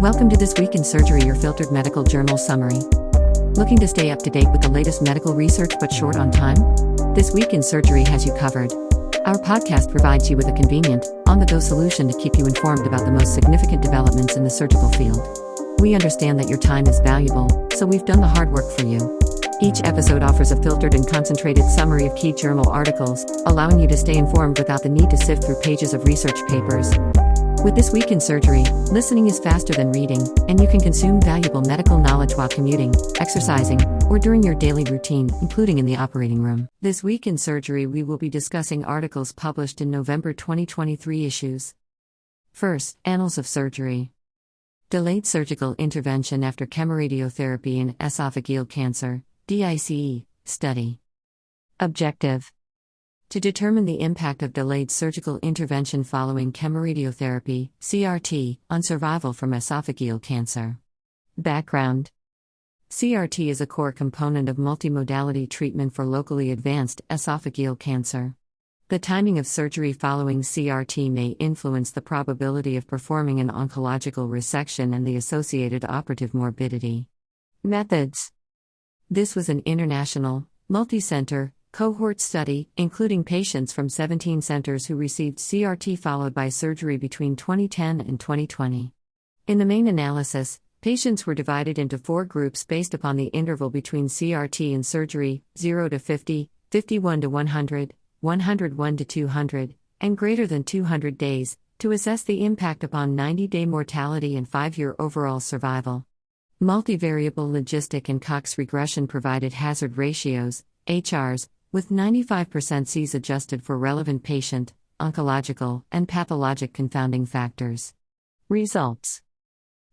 Welcome to This Week in Surgery, your filtered medical journal summary. Looking to stay up to date with the latest medical research but short on time? This Week in Surgery has you covered. Our podcast provides you with a convenient, on-the-go solution to keep you informed about the most significant developments in the surgical field. We understand that your time is valuable, so we've done the hard work for you. Each episode offers a filtered and concentrated summary of key journal articles, allowing you to stay informed without the need to sift through pages of research papers. With This Week in Surgery, listening is faster than reading, and you can consume valuable medical knowledge while commuting, exercising, or during your daily routine, including in the operating room. This Week in Surgery, we will be discussing articles published in November 2023 issues. First, Annals of Surgery. Delayed surgical intervention after chemoradiotherapy in esophageal cancer, DICE, study. Objective: to determine the impact of delayed surgical intervention following chemoradiotherapy, CRT, on survival from esophageal cancer. Background: CRT is a core component of multimodality treatment for locally advanced esophageal cancer. The timing of surgery following CRT may influence the probability of performing an oncological resection and the associated operative morbidity. Methods: this was an international, multi-center, cohort study, including patients from 17 centers who received CRT followed by surgery between 2010 and 2020. In the main analysis, patients were divided into 4 groups based upon the interval between CRT and surgery: 0 to 50, 51 to 100, 101 to 200, and greater than 200 days, to assess the impact upon 90-day mortality and 5-year overall survival. Multivariable logistic and Cox regression provided hazard ratios, HRs, with 95% Cs adjusted for relevant patient, oncological, and pathologic confounding factors. Results: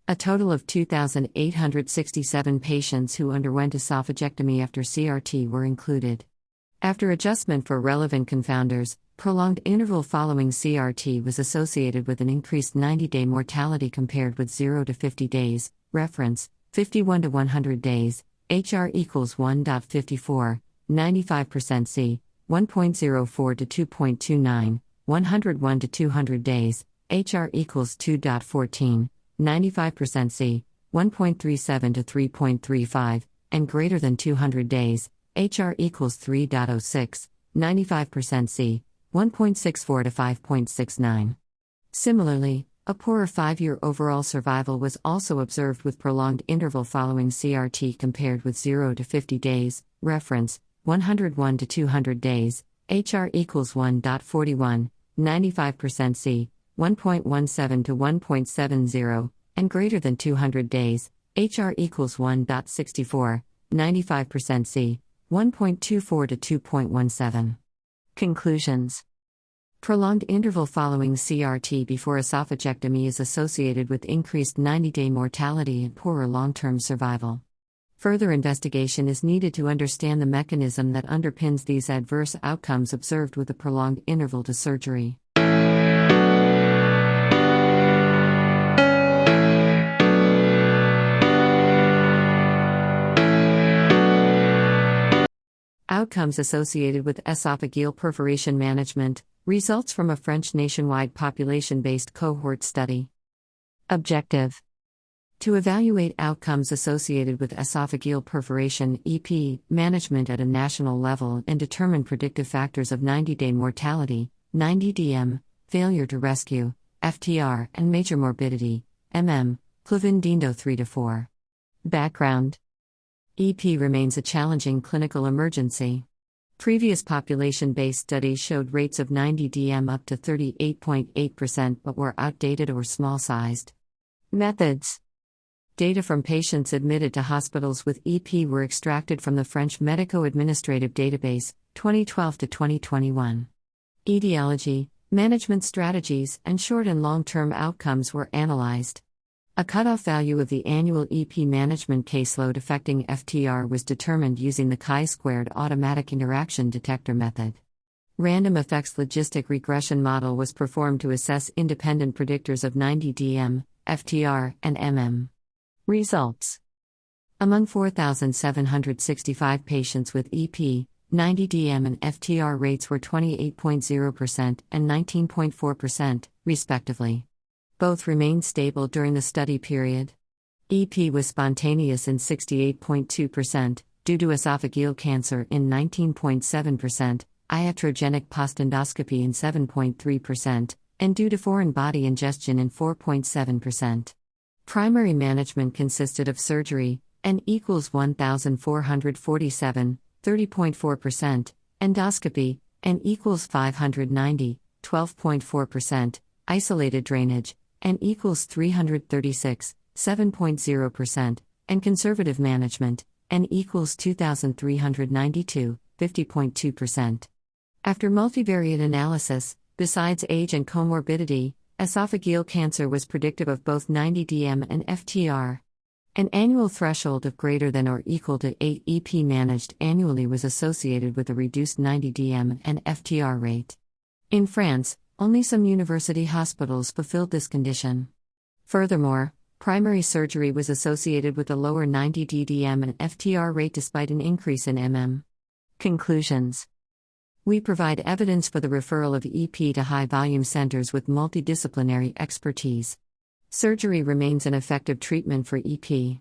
a total of 2,867 patients who underwent esophagectomy after CRT were included. After adjustment for relevant confounders, prolonged interval following CRT was associated with an increased 90-day mortality compared with 0 to 50 days, reference, 51 to 100 days, HR equals 1.54, 95% C, 1.04 to 2.29, 101 to 200 days, HR equals 2.14, 95% C, 1.37 to 3.35, and greater than 200 days, HR equals 3.06, 95% C, 1.64 to 5.69. Similarly, a poorer 5-year overall survival was also observed with prolonged interval following CRT compared with 0 to 50 days, reference, 101 to 200 days, HR equals 1.41, 95% C, 1.17 to 1.70, and greater than 200 days, HR equals 1.64, 95% C, 1.24 to 2.17. Conclusions: prolonged interval following CRT before esophagectomy is associated with increased 90-day mortality and poorer long-term survival. Further investigation is needed to understand the mechanism that underpins these adverse outcomes observed with a prolonged interval to surgery. Outcomes associated with esophageal perforation management, results from a French nationwide population-based cohort study. Objective: to evaluate outcomes associated with esophageal perforation (EP) management at a national level and determine predictive factors of 90-day mortality, 90-DM, failure to rescue, FTR, and major morbidity, Clavin-Dindo 3-4. Background: EP remains a challenging clinical emergency. Previous population-based studies showed rates of 90-DM up to 38.8% but were outdated or small-sized. Methods: data from patients admitted to hospitals with EP were extracted from the French Medico-Administrative Database, 2012 to 2021. Etiology, management strategies, and short and long-term outcomes were analyzed. A cutoff value of the annual EP management caseload affecting FTR was determined using the chi-squared automatic interaction detector method. Random effects logistic regression model was performed to assess independent predictors of 90-DM, FTR, and Results: among 4,765 patients with EP, 90-DM and FTR rates were 28.0% and 19.4%, respectively. Both remained stable during the study period. EP was spontaneous in 68.2%, due to esophageal cancer in 19.7%, iatrogenic postendoscopy in 7.3%, and due to foreign body ingestion in 4.7%. Primary management consisted of surgery, N equals 1,447, 30.4%, endoscopy, N equals 590, 12.4%, isolated drainage, N equals 336, 7.0%, and conservative management, N equals 2,392, 50.2%. After multivariate analysis, besides age and comorbidity, esophageal cancer was predictive of both 90dm and FTR. An annual threshold of greater than or equal to 8 EP managed annually was associated with a reduced 90dm and FTR rate. In France, only some university hospitals fulfilled this condition. Furthermore, primary surgery was associated with a lower 90dm and FTR rate despite an increase in Conclusions. We provide evidence for the referral of EP to high-volume centers with multidisciplinary expertise. Surgery remains an effective treatment for EP.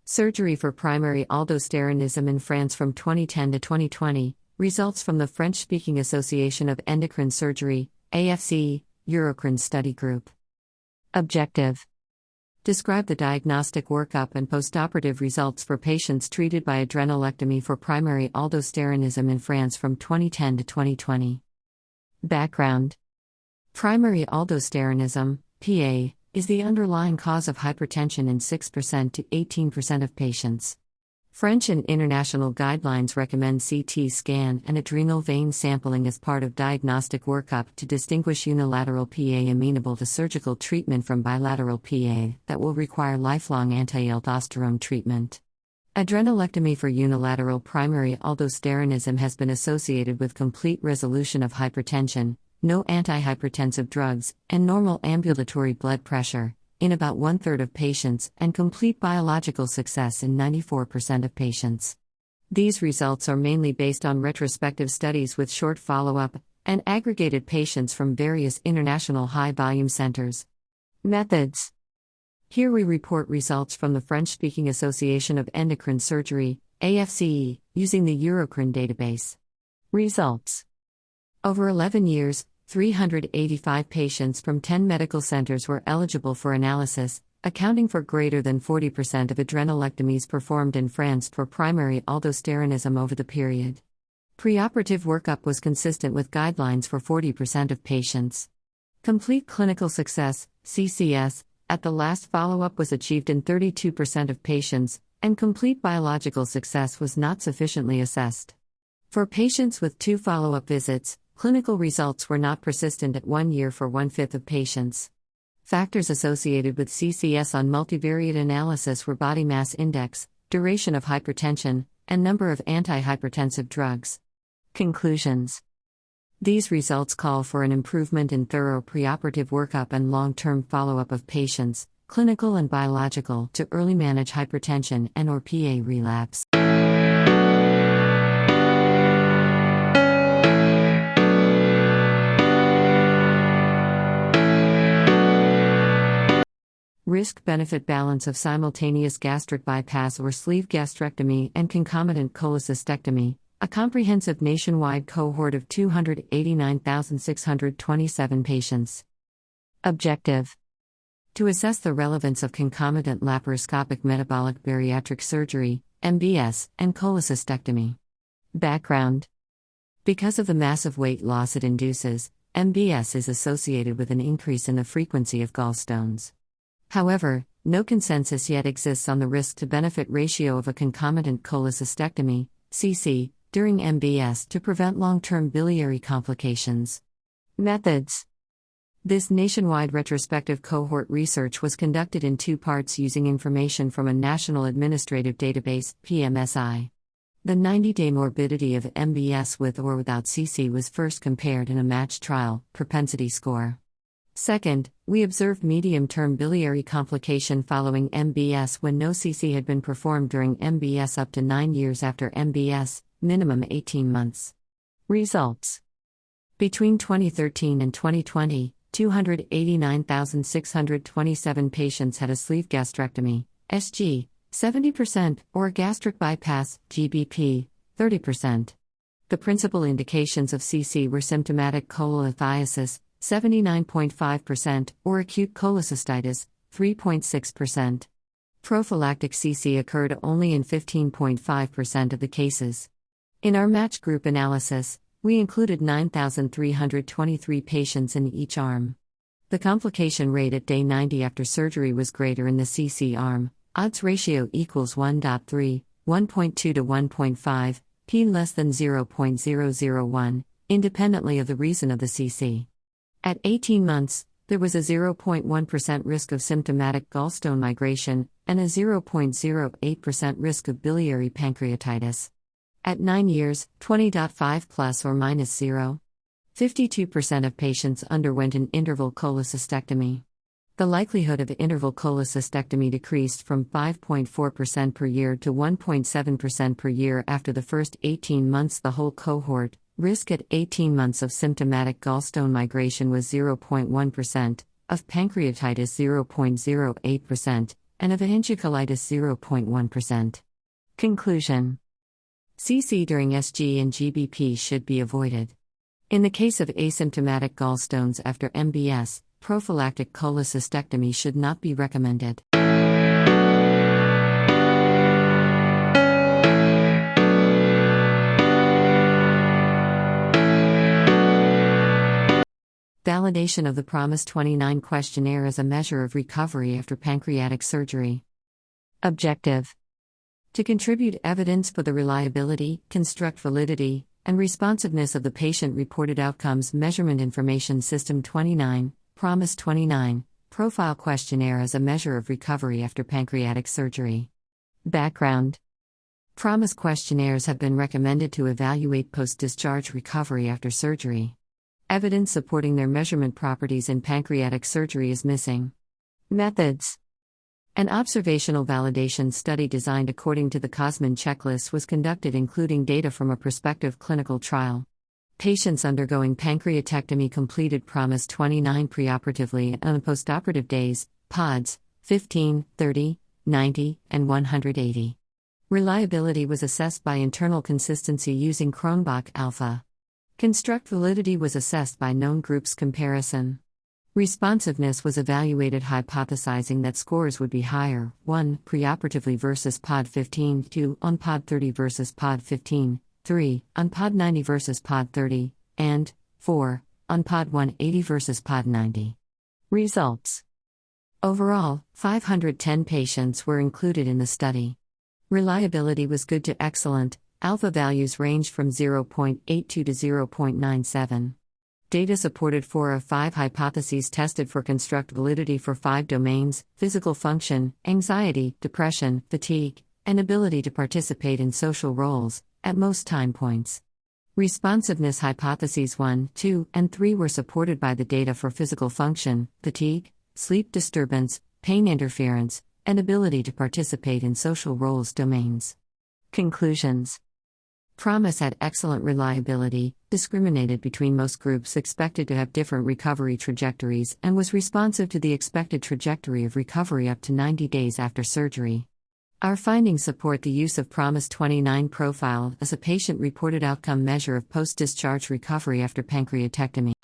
Surgery for primary aldosteronism in France from 2010 to 2020, results from the French-speaking Association of Endocrine Surgery, AFCE, Eurocrine study group. Objective: describe the diagnostic workup and postoperative results for patients treated by adrenalectomy for primary aldosteronism in France from 2010 to 2020. Background: primary aldosteronism, PA, is the underlying cause of hypertension in 6% to 18% of patients. French and international guidelines recommend CT scan and adrenal vein sampling as part of diagnostic workup to distinguish unilateral PA amenable to surgical treatment from bilateral PA that will require lifelong anti-aldosterone treatment. Adrenalectomy for unilateral primary aldosteronism has been associated with complete resolution of hypertension, no antihypertensive drugs, and normal ambulatory blood pressure in about 1/3 of patients and complete biological success in 94% of patients. These results are mainly based on retrospective studies with short follow-up and aggregated patients from various international high-volume centers. Methods. Here we report results from the French-speaking Association of Endocrine Surgery, AFCE, using the Eurocrine database. Results. Over 11 years, 385 patients from 10 medical centers were eligible for analysis, accounting for greater than 40% of adrenalectomies performed in France for primary aldosteronism over the period. Preoperative workup was consistent with guidelines for 40% of patients. Complete clinical success, CCS, at the last follow-up was achieved in 32% of patients, and complete biological success was not sufficiently assessed. For patients with 2 follow-up visits, clinical results were not persistent at 1 year for 1/5 of patients. Factors associated with CCS on multivariate analysis were body mass index, duration of hypertension, and number of antihypertensive drugs. Conclusions. These results call for an improvement in thorough preoperative workup and long-term follow-up of patients, clinical and biological, to early manage hypertension and/or PA relapse. Risk-benefit balance of simultaneous gastric bypass or sleeve gastrectomy and concomitant cholecystectomy, a comprehensive nationwide cohort of 289,627 patients. Objective: to assess the relevance of concomitant laparoscopic metabolic bariatric surgery, MBS, and cholecystectomy. Background: because of the massive weight loss it induces, MBS is associated with an increase in the frequency of gallstones. However, no consensus yet exists on the risk-to-benefit ratio of a concomitant cholecystectomy, CC, during MBS to prevent long-term biliary complications. Methods. This nationwide retrospective cohort research was conducted in 2 parts using information from a National Administrative Database, PMSI. The 90-day morbidity of MBS with or without CC was first compared in a matched trial, propensity score. Second, we observed medium-term biliary complication following MBS when no CC had been performed during MBS up to 9 years after MBS, minimum 18 months. Results. Between 2013 and 2020, 289,627 patients had a sleeve gastrectomy, SG, 70%, or gastric bypass, GBP, 30%. The principal indications of CC were symptomatic cholelithiasis, 79.5%, or acute cholecystitis, 3.6%. Prophylactic CC occurred only in 15.5% of the cases. In our match group analysis, we included 9,323 patients in each arm. The complication rate at day 90 after surgery was greater in the CC arm, odds ratio equals 1.3, 1.2 to 1.5, p less than 0.001, independently of the reason of the CC. At 18 months, there was a 0.1% risk of symptomatic gallstone migration and a 0.08% risk of biliary pancreatitis. At 9 years, 20.5 plus or minus 0. 52% of patients underwent an interval cholecystectomy. The likelihood of interval cholecystectomy decreased from 5.4% per year to 1.7% per year after the first 18 months. The whole cohort, risk at 18 months of symptomatic gallstone migration was 0.1%, of pancreatitis 0.08%, and of ehinocolitis 0.1%. Conclusion. CC during SG and GBP should be avoided. In the case of asymptomatic gallstones after MBS, prophylactic cholecystectomy should not be recommended. Validation of the PROMIS 29 questionnaire as a measure of recovery after pancreatic surgery. Objective: to contribute evidence for the reliability, construct validity, and responsiveness of the patient-reported outcomes measurement information system 29, PROMIS 29, profile questionnaire as a measure of recovery after pancreatic surgery. Background: PROMIS questionnaires have been recommended to evaluate post-discharge recovery after surgery. Evidence supporting their measurement properties in pancreatic surgery is missing. Methods: an observational validation study designed according to the Cosman checklist was conducted, including data from a prospective clinical trial. Patients undergoing pancreatectomy completed PROMIS 29 preoperatively and on postoperative days, PODs, 15, 30, 90, and 180. Reliability was assessed by internal consistency using Cronbach alpha. Construct validity was assessed by known groups comparison. Responsiveness was evaluated hypothesizing that scores would be higher, 1. Preoperatively versus POD 15, 2. On POD 30 versus POD 15, 3. On POD 90 versus POD 30, and 4. On POD 180 versus POD 90. Results: overall, 510 patients were included in the study. Reliability was good to excellent, alpha values ranged from 0.82 to 0.97. Data supported 4 of 5 hypotheses tested for construct validity for 5 domains: physical function, anxiety, depression, fatigue, and ability to participate in social roles, at most time points. Responsiveness hypotheses 1, 2, and 3 were supported by the data for physical function, fatigue, sleep disturbance, pain interference, and ability to participate in social roles domains. Conclusions: PROMIS had excellent reliability, discriminated between most groups expected to have different recovery trajectories, and was responsive to the expected trajectory of recovery up to 90 days after surgery. Our findings support the use of PROMIS 29 profile as a patient-reported outcome measure of post-discharge recovery after pancreatectomy.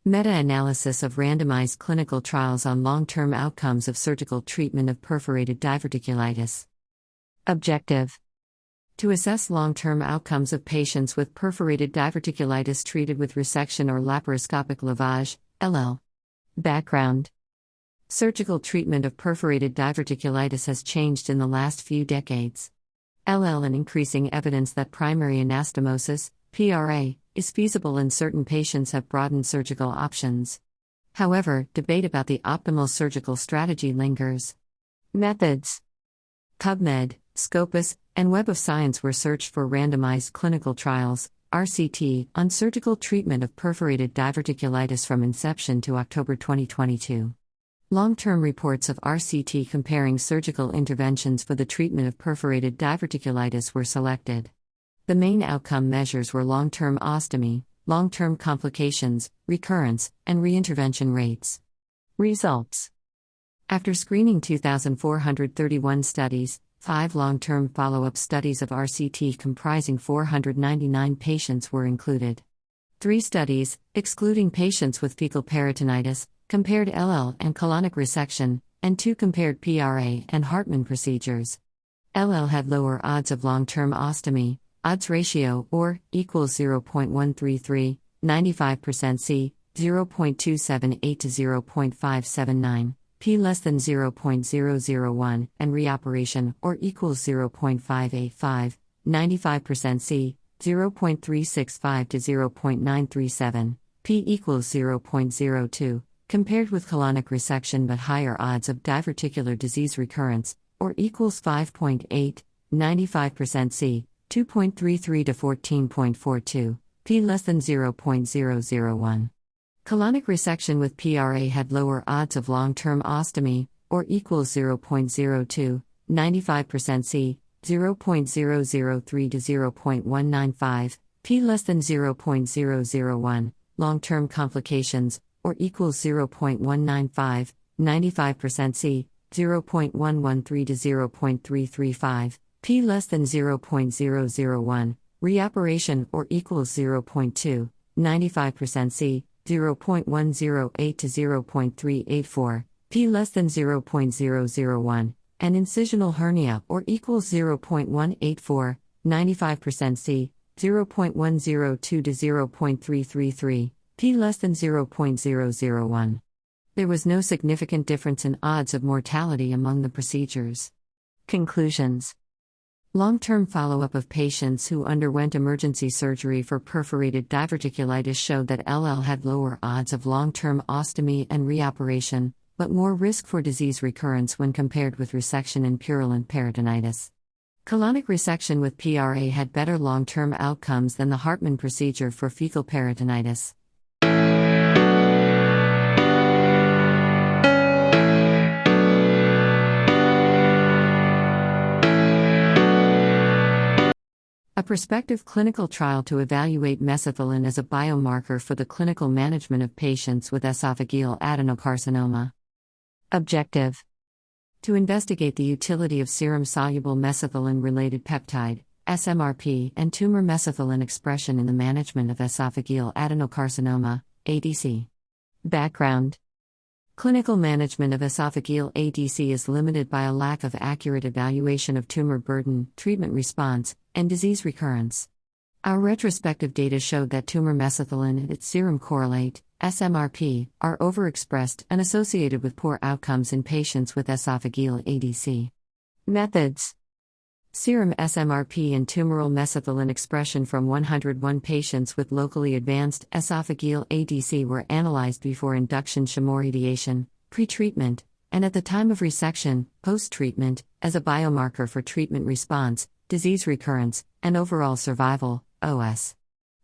Meta-analysis of randomized clinical trials on long-term outcomes of surgical treatment of perforated diverticulitis. Objective: to assess long-term outcomes of patients with perforated diverticulitis treated with resection or laparoscopic lavage, LL. Background: surgical treatment of perforated diverticulitis has changed in the last few decades. LL and increasing evidence that primary anastomosis, PRA, is feasible in certain patients have broadened surgical options. However, debate about the optimal surgical strategy lingers. Methods: PubMed, Scopus, and Web of Science were searched for randomized clinical trials, RCT, on surgical treatment of perforated diverticulitis from inception to October 2022. Long-term reports of RCT comparing surgical interventions for the treatment of perforated diverticulitis were selected. The main outcome measures were long-term ostomy, long-term complications, recurrence, and reintervention rates. Results. After screening 2,431 studies, 5 long-term follow-up studies of RCT comprising 499 patients were included. 3 studies, excluding patients with fecal peritonitis, compared LL and colonic resection, and 2 compared PRA and Hartmann procedures. LL had lower odds of long-term ostomy, odds ratio or equals 0.133, 95% C, 0.278 to 0.579. P less than 0.001, and reoperation, or equals 0.585, 95% C, 0.365 to 0.937, P equals 0.02, compared with colonic resection but higher odds of diverticular disease recurrence, or equals 5.8, 95% C, 2.33 to 14.42, P less than 0.001. Colonic resection with PRA had lower odds of long-term ostomy, or equals 0.02, 95% C, 0.003 to 0.195, P less than 0.001, long-term complications, or equals 0.195, 95% C, 0.113 to 0.335, P less than 0.001, reoperation, or equals 0.2, 95% C, 0.108 to 0.384, P less than 0.001, and incisional hernia or equals 0.184, 95% C, 0.102 to 0.333, P less than 0.001. There was no significant difference in odds of mortality among the procedures. Conclusions. Long-term follow-up of patients who underwent emergency surgery for perforated diverticulitis showed that LL had lower odds of long-term ostomy and reoperation, but more risk for disease recurrence when compared with resection in purulent peritonitis. Colonic resection with PRA had better long-term outcomes than the Hartmann procedure for fecal peritonitis. A prospective clinical trial to evaluate mesothelin as a biomarker for the clinical management of patients with esophageal adenocarcinoma. Objective: to investigate the utility of serum-soluble mesothelin-related peptide, SMRP, and tumor mesothelin expression in the management of esophageal adenocarcinoma, ADC. Background: clinical management of esophageal ADC is limited by a lack of accurate evaluation of tumor burden, treatment response, and disease recurrence. Our retrospective data showed that tumor mesothelin and its serum correlate, SMRP, are overexpressed and associated with poor outcomes in patients with esophageal ADC. Methods: serum SMRP and tumoral mesothelin expression from 101 patients with locally advanced esophageal ADC were analyzed before induction chemoradiation, pretreatment, and at the time of resection, post-treatment, as a biomarker for treatment response, disease recurrence, and overall survival, OS.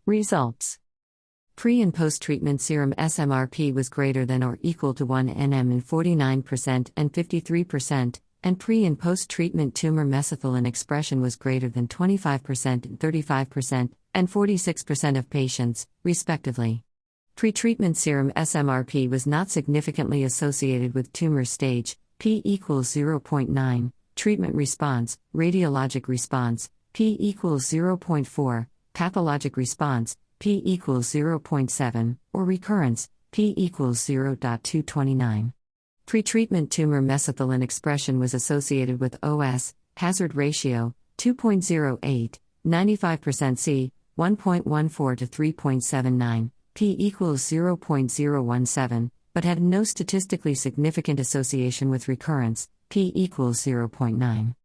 Results: pre- and post-treatment serum SMRP was greater than or equal to 1 nm in 49% and 53%, and pre- and post-treatment tumor mesothelin expression was greater than 25% and 35%, and 46% of patients, respectively. Pretreatment serum SMRP was not significantly associated with tumor stage, P equals 0.9, treatment response, radiologic response, P equals 0.4, pathologic response, P equals 0.7, or recurrence, P equals 0.229. Pretreatment tumor mesothelin expression was associated with OS, hazard ratio, 2.08, 95% C, 1.14 to 3.79, P equals 0.017, but had no statistically significant association with recurrence, P equals 0.9.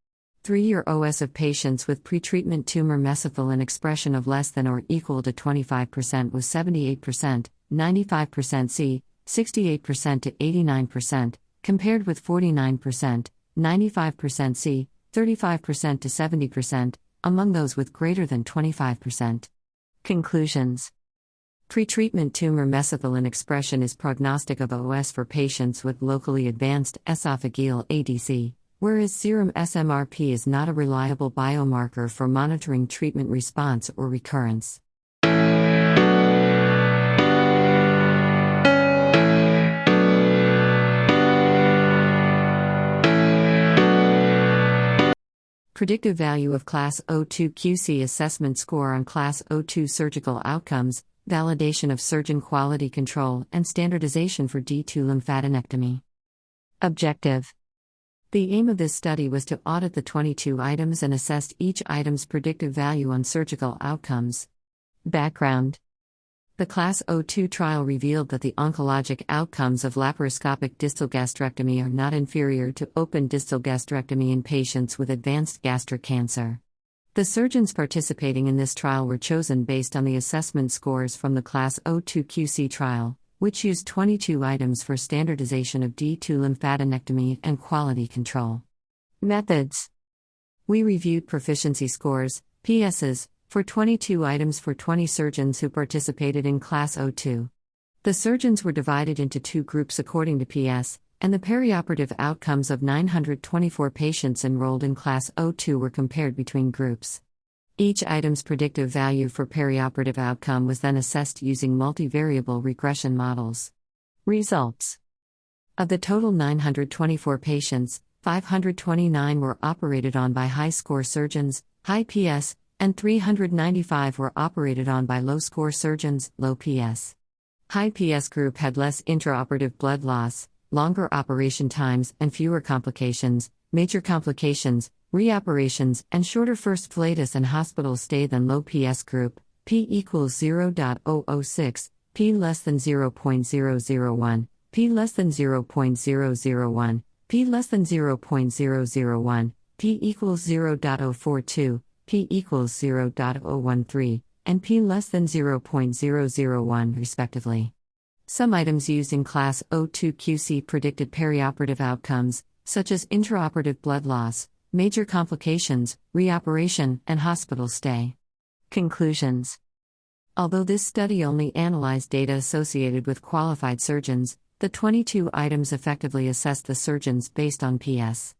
3-year OS of patients with pretreatment tumor mesothelin expression of less than or equal to 25% was 78%, 95% C, 68% to 89%, compared with 49%, 95% C, 35% to 70%, among those with greater than 25%. Conclusions. Pretreatment tumor mesothelin expression is prognostic of OS for patients with locally advanced esophageal ADC, whereas serum SMRP is not a reliable biomarker for monitoring treatment response or recurrence. Predictive value of Class O2 QC assessment score on Class O2 surgical outcomes, validation of surgeon quality control, and standardization for D2 lymphadenectomy. Objective. The aim of this study was to audit the 22 items and assess each item's predictive value on surgical outcomes. Background. The Class O2 trial revealed that the oncologic outcomes of laparoscopic distal gastrectomy are not inferior to open distal gastrectomy in patients with advanced gastric cancer. The surgeons participating in this trial were chosen based on the assessment scores from the Class O2 QC trial, which used 22 items for standardization of D2 lymphadenectomy and quality control. Methods. We reviewed proficiency scores, PSs, for 22 items for 20 surgeons who participated in Class O2. The surgeons were divided into two groups according to PS, and the perioperative outcomes of 924 patients enrolled in Class O2 were compared between groups. Each item's predictive value for perioperative outcome was then assessed using multivariable regression models. Results. Of the total 924 patients, 529 were operated on by high-score surgeons, high PS, and 395 were operated on by low-score surgeons, low PS. High PS group had less intraoperative blood loss, longer operation times and fewer complications, major complications, reoperations, and shorter first flatus and hospital stay than low PS group, p equals 0.006, p less than 0.001, p less than 0.001, p less than 0.001, p equals 0.042, p equals 0.013, and p less than 0.001 respectively. Some items used in Class O2 QC predicted perioperative outcomes, such as intraoperative blood loss, major complications, reoperation, and hospital stay. Conclusions. Although this study only analyzed data associated with qualified surgeons, the 22 items effectively assessed the surgeons based on PS.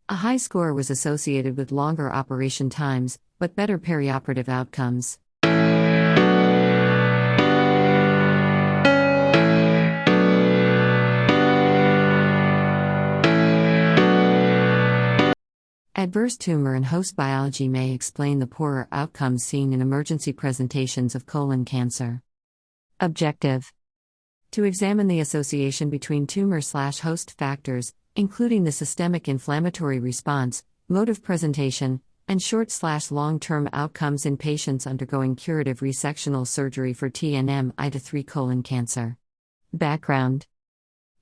A high score was associated with longer operation times, but better perioperative outcomes. Adverse tumor and host biology may explain the poorer outcomes seen in emergency presentations of colon cancer. Objective. To examine the association between tumor/host factors, including the systemic inflammatory response, mode of presentation, and short/long-term outcomes in patients undergoing curative resectional surgery for TNM-I3 colon cancer. Background.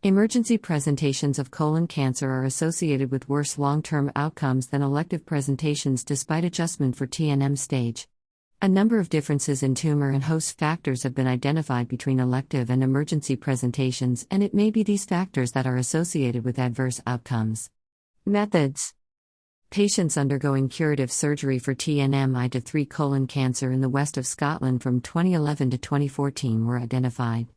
Emergency presentations of colon cancer are associated with worse long-term outcomes than elective presentations despite adjustment for TNM stage. A number of differences in tumor and host factors have been identified between elective and emergency presentations, and it may be these factors that are associated with adverse outcomes. Methods. Patients undergoing curative surgery for TNM-I3 colon cancer in the west of Scotland from 2011 to 2014 were identified.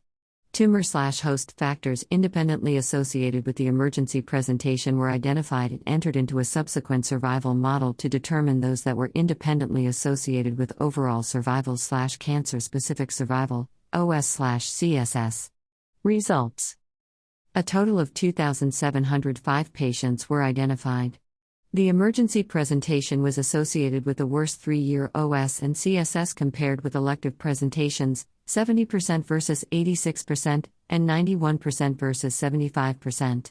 Tumor/host factors independently associated with the emergency presentation were identified and entered into a subsequent survival model to determine those that were independently associated with overall survival/cancer-specific survival, OS/CSS. Results. A total of 2,705 patients were identified. The emergency presentation was associated with the worst 3-year OS and CSS compared with elective presentations, 70% versus 86%, and 91% versus 75%.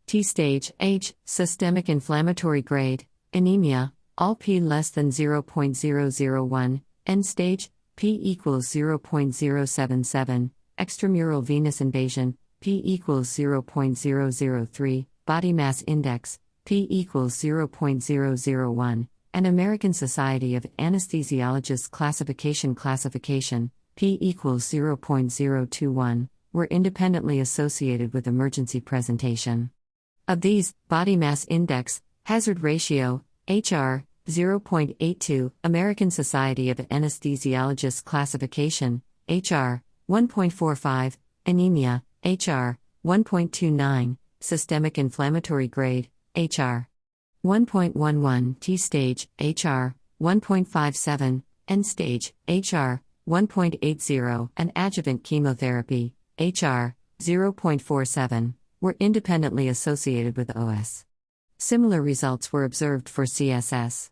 T-stage, H, systemic inflammatory grade, anemia, all P less than 0.001, end stage, P equals 0.077, extramural venous invasion, P equals 0.003, body mass index, P equals 0.001, and American Society of Anesthesiologists classification, P equals 0.021, were independently associated with emergency presentation. Of these, body mass index, hazard ratio, HR 0.82, American Society of Anesthesiologists Classification, HR 1.45, Anemia, HR 1.29, Systemic Inflammatory Grade, HR 1.11, T-Stage, HR 1.57, End-Stage, HR 1.80, and Adjuvant Chemotherapy, HR 0.47, were independently associated with OS. Similar results were observed for CSS.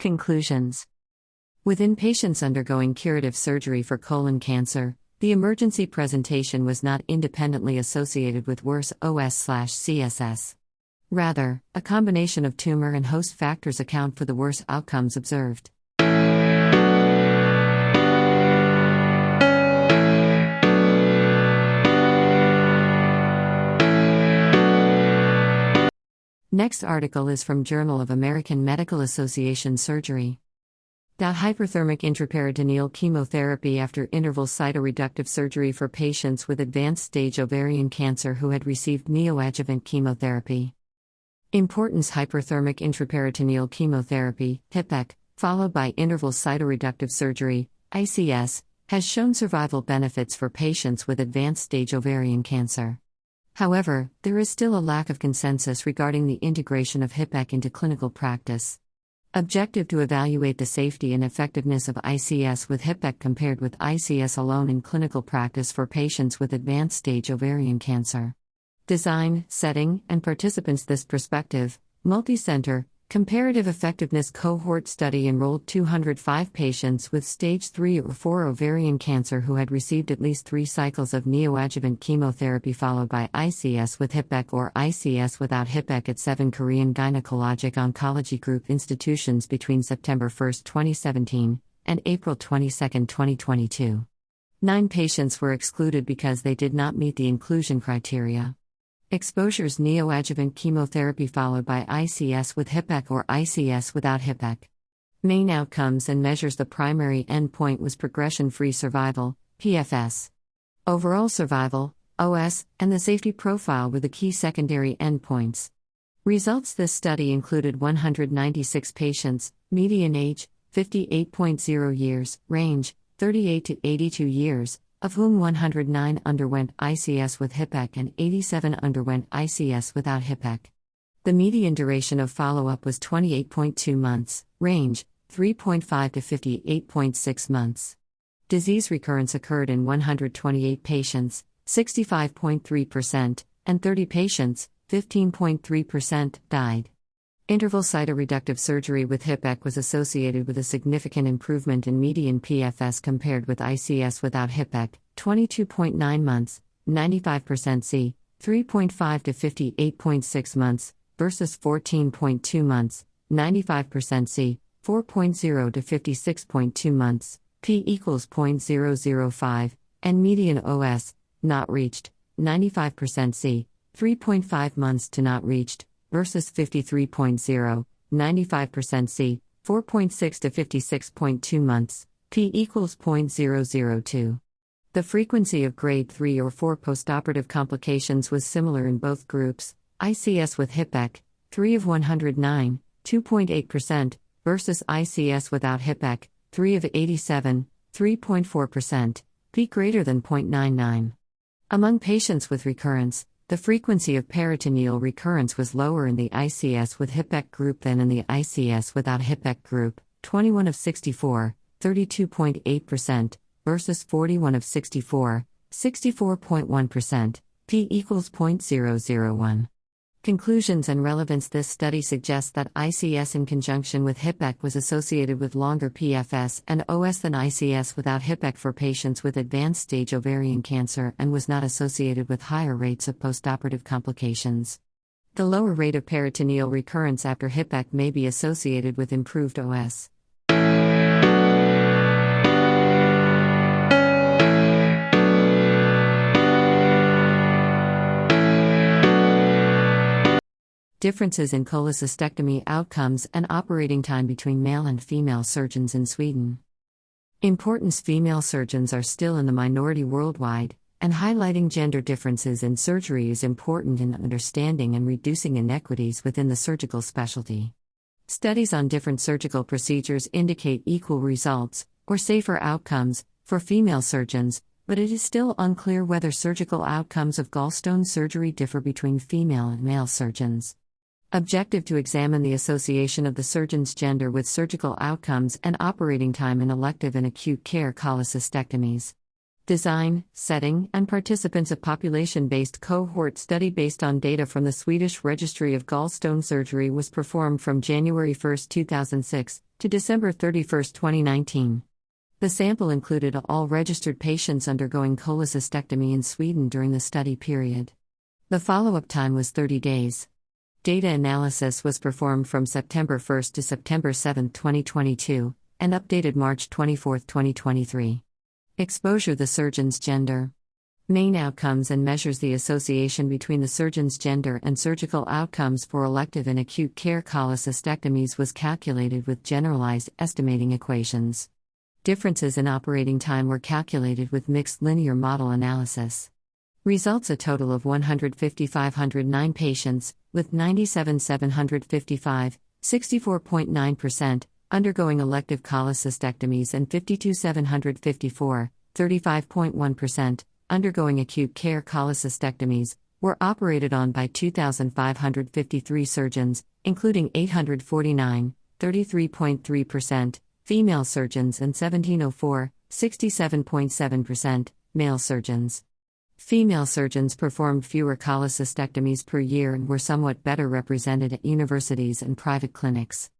Conclusions. Within patients undergoing curative surgery for colon cancer, the emergency presentation was not independently associated with worse OS/CSS. Rather, a combination of tumor and host factors account for the worse outcomes observed. Next article is from Journal of American Medical Association Surgery. Hyperthermic intraperitoneal chemotherapy after interval cytoreductive surgery for patients with advanced stage ovarian cancer who had received neoadjuvant chemotherapy. Importance: hyperthermic intraperitoneal chemotherapy, HIPEC, followed by interval cytoreductive surgery, ICS, has shown survival benefits for patients with advanced stage ovarian cancer. However, there is still a lack of consensus regarding the integration of HIPEC into clinical practice. Objective: to evaluate the safety and effectiveness of ICS with HIPEC compared with ICS alone in clinical practice for patients with advanced stage ovarian cancer. Design, setting, and participants. This prospective, multi-center, comparative effectiveness cohort study enrolled 205 patients with stage 3 or 4 ovarian cancer who had received at least 3 cycles of neoadjuvant chemotherapy followed by ICS with HIPEC or ICS without HIPEC at 7 Korean gynecologic oncology group institutions between September 1, 2017, and April 22, 2022. 9 patients were excluded because they did not meet the inclusion criteria. Exposures: neoadjuvant chemotherapy followed by ICS with HIPEC or ICS without HIPEC. Main outcomes and measures: the primary endpoint was progression-free survival, PFS. Overall survival, OS, and the safety profile were the key secondary endpoints. Results: this study included 196 patients, median age, 58.0 years, range, 38 to 82 years, of whom 109 underwent ICS with HIPEC and 87 underwent ICS without HIPEC. The median duration of follow-up was 28.2 months, range, 3.5 to 58.6 months. Disease recurrence occurred in 128 patients, 65.3%, and 30 patients, 15.3%, died. Interval cytoreductive surgery with HIPEC was associated with a significant improvement in median PFS compared with ICS without HIPEC, 22.9 months, 95% C, 3.5 to 58.6 months, versus 14.2 months, 95% C, 4.0 to 56.2 months, p equals 0.005, and median OS, not reached, 95% C, 3.5 months to not reached, versus 53.0, 95% C, 4.6 to 56.2 months, p equals 0.002. The frequency of grade 3 or 4 postoperative complications was similar in both groups. ICS with HIPEC, 3 of 109, 2.8%, versus ICS without HIPEC, 3 of 87, 3.4%, p greater than 0.99. Among patients with recurrence, the frequency of peritoneal recurrence was lower in the ICS with HIPEC group than in the ICS without HIPEC group, 21 of 64, 32.8%, versus 41 of 64, 64.1%, p equals 0.001. Conclusions and relevance: this study suggests that ICS in conjunction with HIPEC was associated with longer PFS and OS than ICS without HIPEC for patients with advanced stage ovarian cancer and was not associated with higher rates of postoperative complications. The lower rate of peritoneal recurrence after HIPEC may be associated with improved OS. Differences in cholecystectomy outcomes and operating time between male and female surgeons in Sweden. Importance: female surgeons are still in the minority worldwide, and highlighting gender differences in surgery is important in understanding and reducing inequities within the surgical specialty. Studies on different surgical procedures indicate equal results, or safer outcomes, for female surgeons, but it is still unclear whether surgical outcomes of gallstone surgery differ between female and male surgeons. Objective to examine the association of the surgeon's gender with surgical outcomes and operating time in elective and acute care cholecystectomies. Design, setting, and participants. A population-based cohort study based on data from the Swedish Registry of Gallstone Surgery was performed from January 1, 2006, to December 31, 2019. The sample included all registered patients undergoing cholecystectomy in Sweden during the study period. The follow-up time was 30 days. Data analysis was performed from September 1 to September 7, 2022, and updated March 24, 2023. Exposure. The surgeon's gender. Main outcomes and measures. The association between the surgeon's gender and surgical outcomes for elective and acute care cholecystectomies was calculated with generalized estimating equations. Differences in operating time were calculated with mixed linear model analysis. Results. A total of 105,509 patients, with 97,755, 64.9%, undergoing elective cholecystectomies and 52,754, 35.1%, undergoing acute care cholecystectomies, were operated on by 2,553 surgeons, including 849, 33.3%, female surgeons and 1,704, 67.7%, male surgeons. Female surgeons performed fewer cholecystectomies per year and were somewhat better represented at universities and private clinics.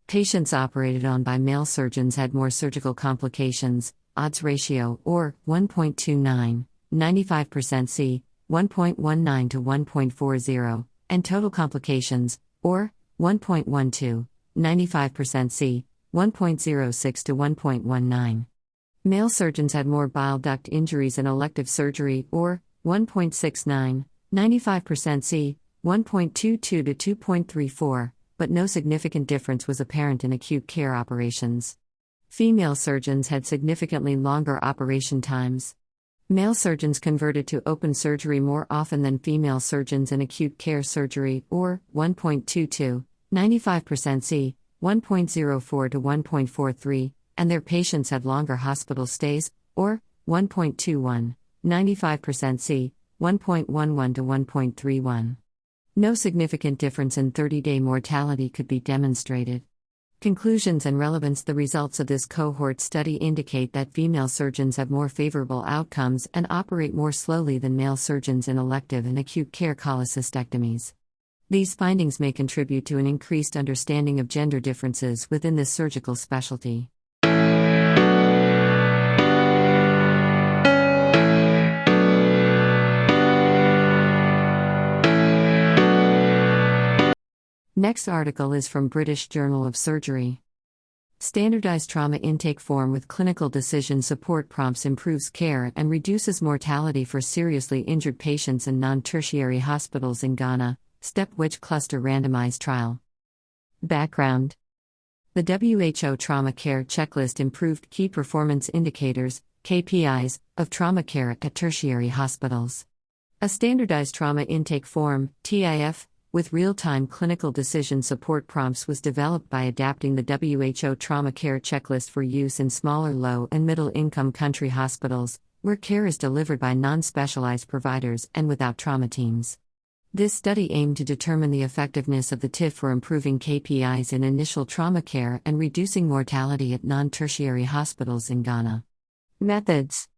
Patients operated on by male surgeons had more surgical complications, odds ratio, or 1.29, 95% C, 1.19 to 1.40, and total complications, or 1.12, 95% C, 1.06 to 1.19. Male surgeons had more bile duct injuries in elective surgery, or 1.69, 95% C, 1.22 to 2.34, but no significant difference was apparent in acute care operations. Female surgeons had significantly longer operation times. Male surgeons converted to open surgery more often than female surgeons in acute care surgery, or 1.22, 95% C, 1.04 to 1.43, and their patients had longer hospital stays, or 1.21, 95% C, 1.11 to 1.31. No significant difference in 30-day mortality could be demonstrated. Conclusions and relevance. The results of this cohort study indicate that female surgeons have more favorable outcomes and operate more slowly than male surgeons in elective and acute care cholecystectomies. These findings may contribute to an increased understanding of gender differences within this surgical specialty. Next article is from British Journal of Surgery. Standardized trauma intake form with clinical decision support prompts improves care and reduces mortality for seriously injured patients in non-tertiary hospitals in Ghana, Step-Wedge Cluster Randomized Trial. Background. The WHO Trauma Care Checklist improved key performance indicators, KPIs, of trauma care at tertiary hospitals. A standardized trauma intake form, TIF, with real-time clinical decision support prompts was developed by adapting the WHO Trauma Care Checklist for use in smaller low- and middle-income country hospitals, where care is delivered by non-specialized providers and without trauma teams. This study aimed to determine the effectiveness of the TIF for improving KPIs in initial trauma care and reducing mortality at non-tertiary hospitals in Ghana. Methods.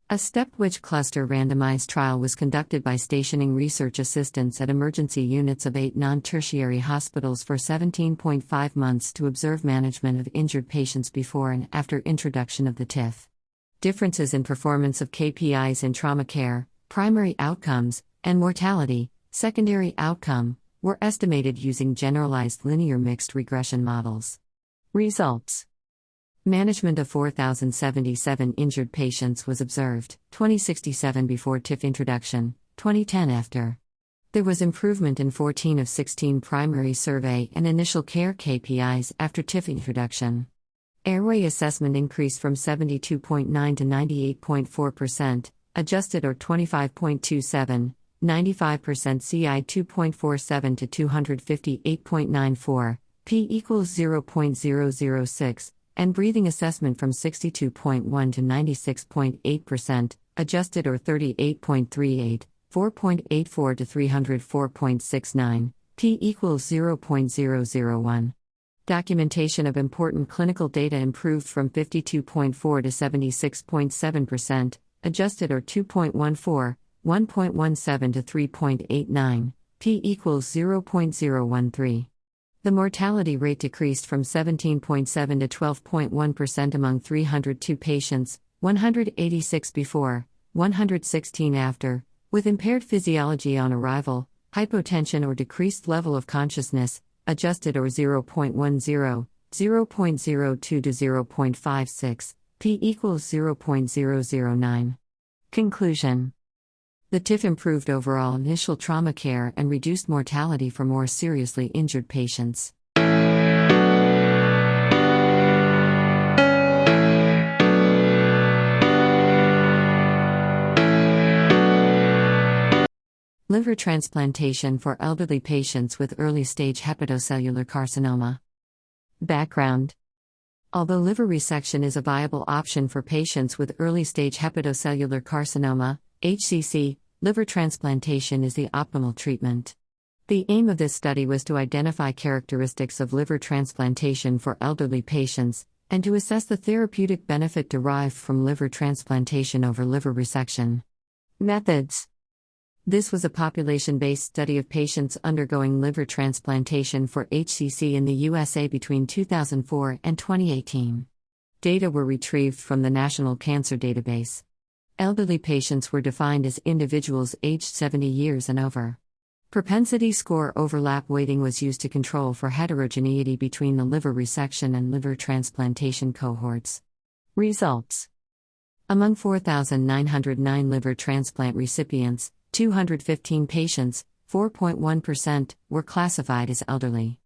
A step-wedge cluster randomized trial was conducted by stationing research assistants at emergency units of 8 non-tertiary hospitals for 17.5 months to observe management of injured patients before and after introduction of the TIF. Differences in performance of KPIs in trauma care, primary outcomes, and mortality, secondary outcome, were estimated using generalized linear mixed regression models. Results. Management of 4,077 injured patients was observed, 2067 before TIF introduction, 2010 after. There was improvement in 14 of 16 primary survey and initial care KPIs after TIF introduction. Airway assessment increased from 72.9 to 98.4%, adjusted or 25.27, 95% CI 2.47 to 258.94, p equals 0.006, and breathing assessment from 62.1 to 96.8%, adjusted or 38.38, 4.84 to 304.69, p equals 0.001. Documentation of important clinical data improved from 52.4 to 76.7%, adjusted or 2.14, 1.17 to 3.89, p equals 0.013. The mortality rate decreased from 17.7 to 12.1% among 302 patients, 186 before, 116 after, with impaired physiology on arrival, hypotension or decreased level of consciousness, adjusted or 0.10, 0.02 to 0.56, p equals 0.009. Conclusion. The TIF improved overall initial trauma care and reduced mortality for more seriously injured patients. Liver transplantation for elderly patients with early-stage hepatocellular carcinoma. Background. Although liver resection is a viable option for patients with early-stage hepatocellular carcinoma, HCC, liver transplantation is the optimal treatment. The aim of this study was to identify characteristics of liver transplantation for elderly patients, and to assess the therapeutic benefit derived from liver transplantation over liver resection. Methods. This was a population-based study of patients undergoing liver transplantation for HCC in the USA between 2004 and 2018. Data were retrieved from the National Cancer Database. Elderly patients were defined as individuals aged 70 years and over. Propensity score overlap weighting was used to control for heterogeneity between the liver resection and liver transplantation cohorts. Results. Among 4,909 liver transplant recipients, 215 patients, 4.1%, were classified as elderly.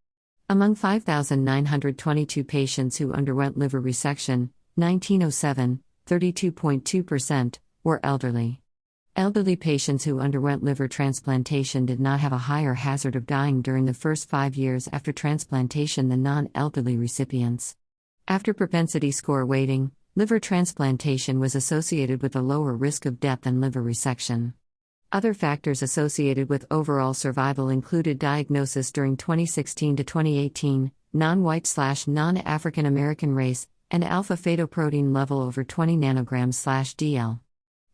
Among 5,922 patients who underwent liver resection, 1907, 32.2%, were elderly. Elderly patients who underwent liver transplantation did not have a higher hazard of dying during the first 5 years after transplantation than non-elderly recipients. After propensity score weighting, liver transplantation was associated with a lower risk of death than liver resection. Other factors associated with overall survival included diagnosis during 2016 to 2018, non-white/non-African American race, and alpha-fetoprotein level over 20 nanograms/dl.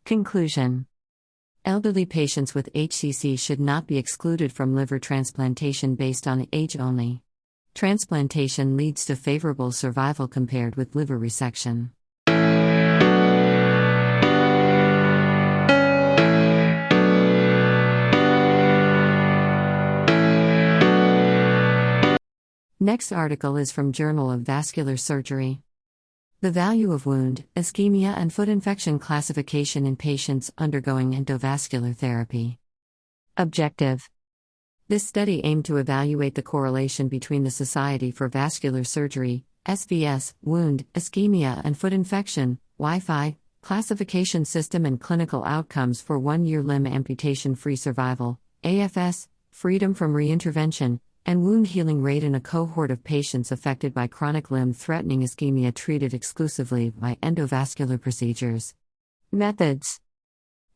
Conclusion. Elderly patients with HCC should not be excluded from liver transplantation based on age only. Transplantation leads to favorable survival compared with liver resection. Next article is from Journal of Vascular Surgery. The value of wound, ischemia and foot infection classification in patients undergoing endovascular therapy. Objective. This study aimed to evaluate the correlation between the Society for Vascular Surgery, SVS, wound, ischemia and foot infection, Wi-Fi, classification system and clinical outcomes for 1-year limb amputation-free survival, AFS, freedom from reintervention, and wound healing rate in a cohort of patients affected by chronic limb-threatening ischemia treated exclusively by endovascular procedures. Methods.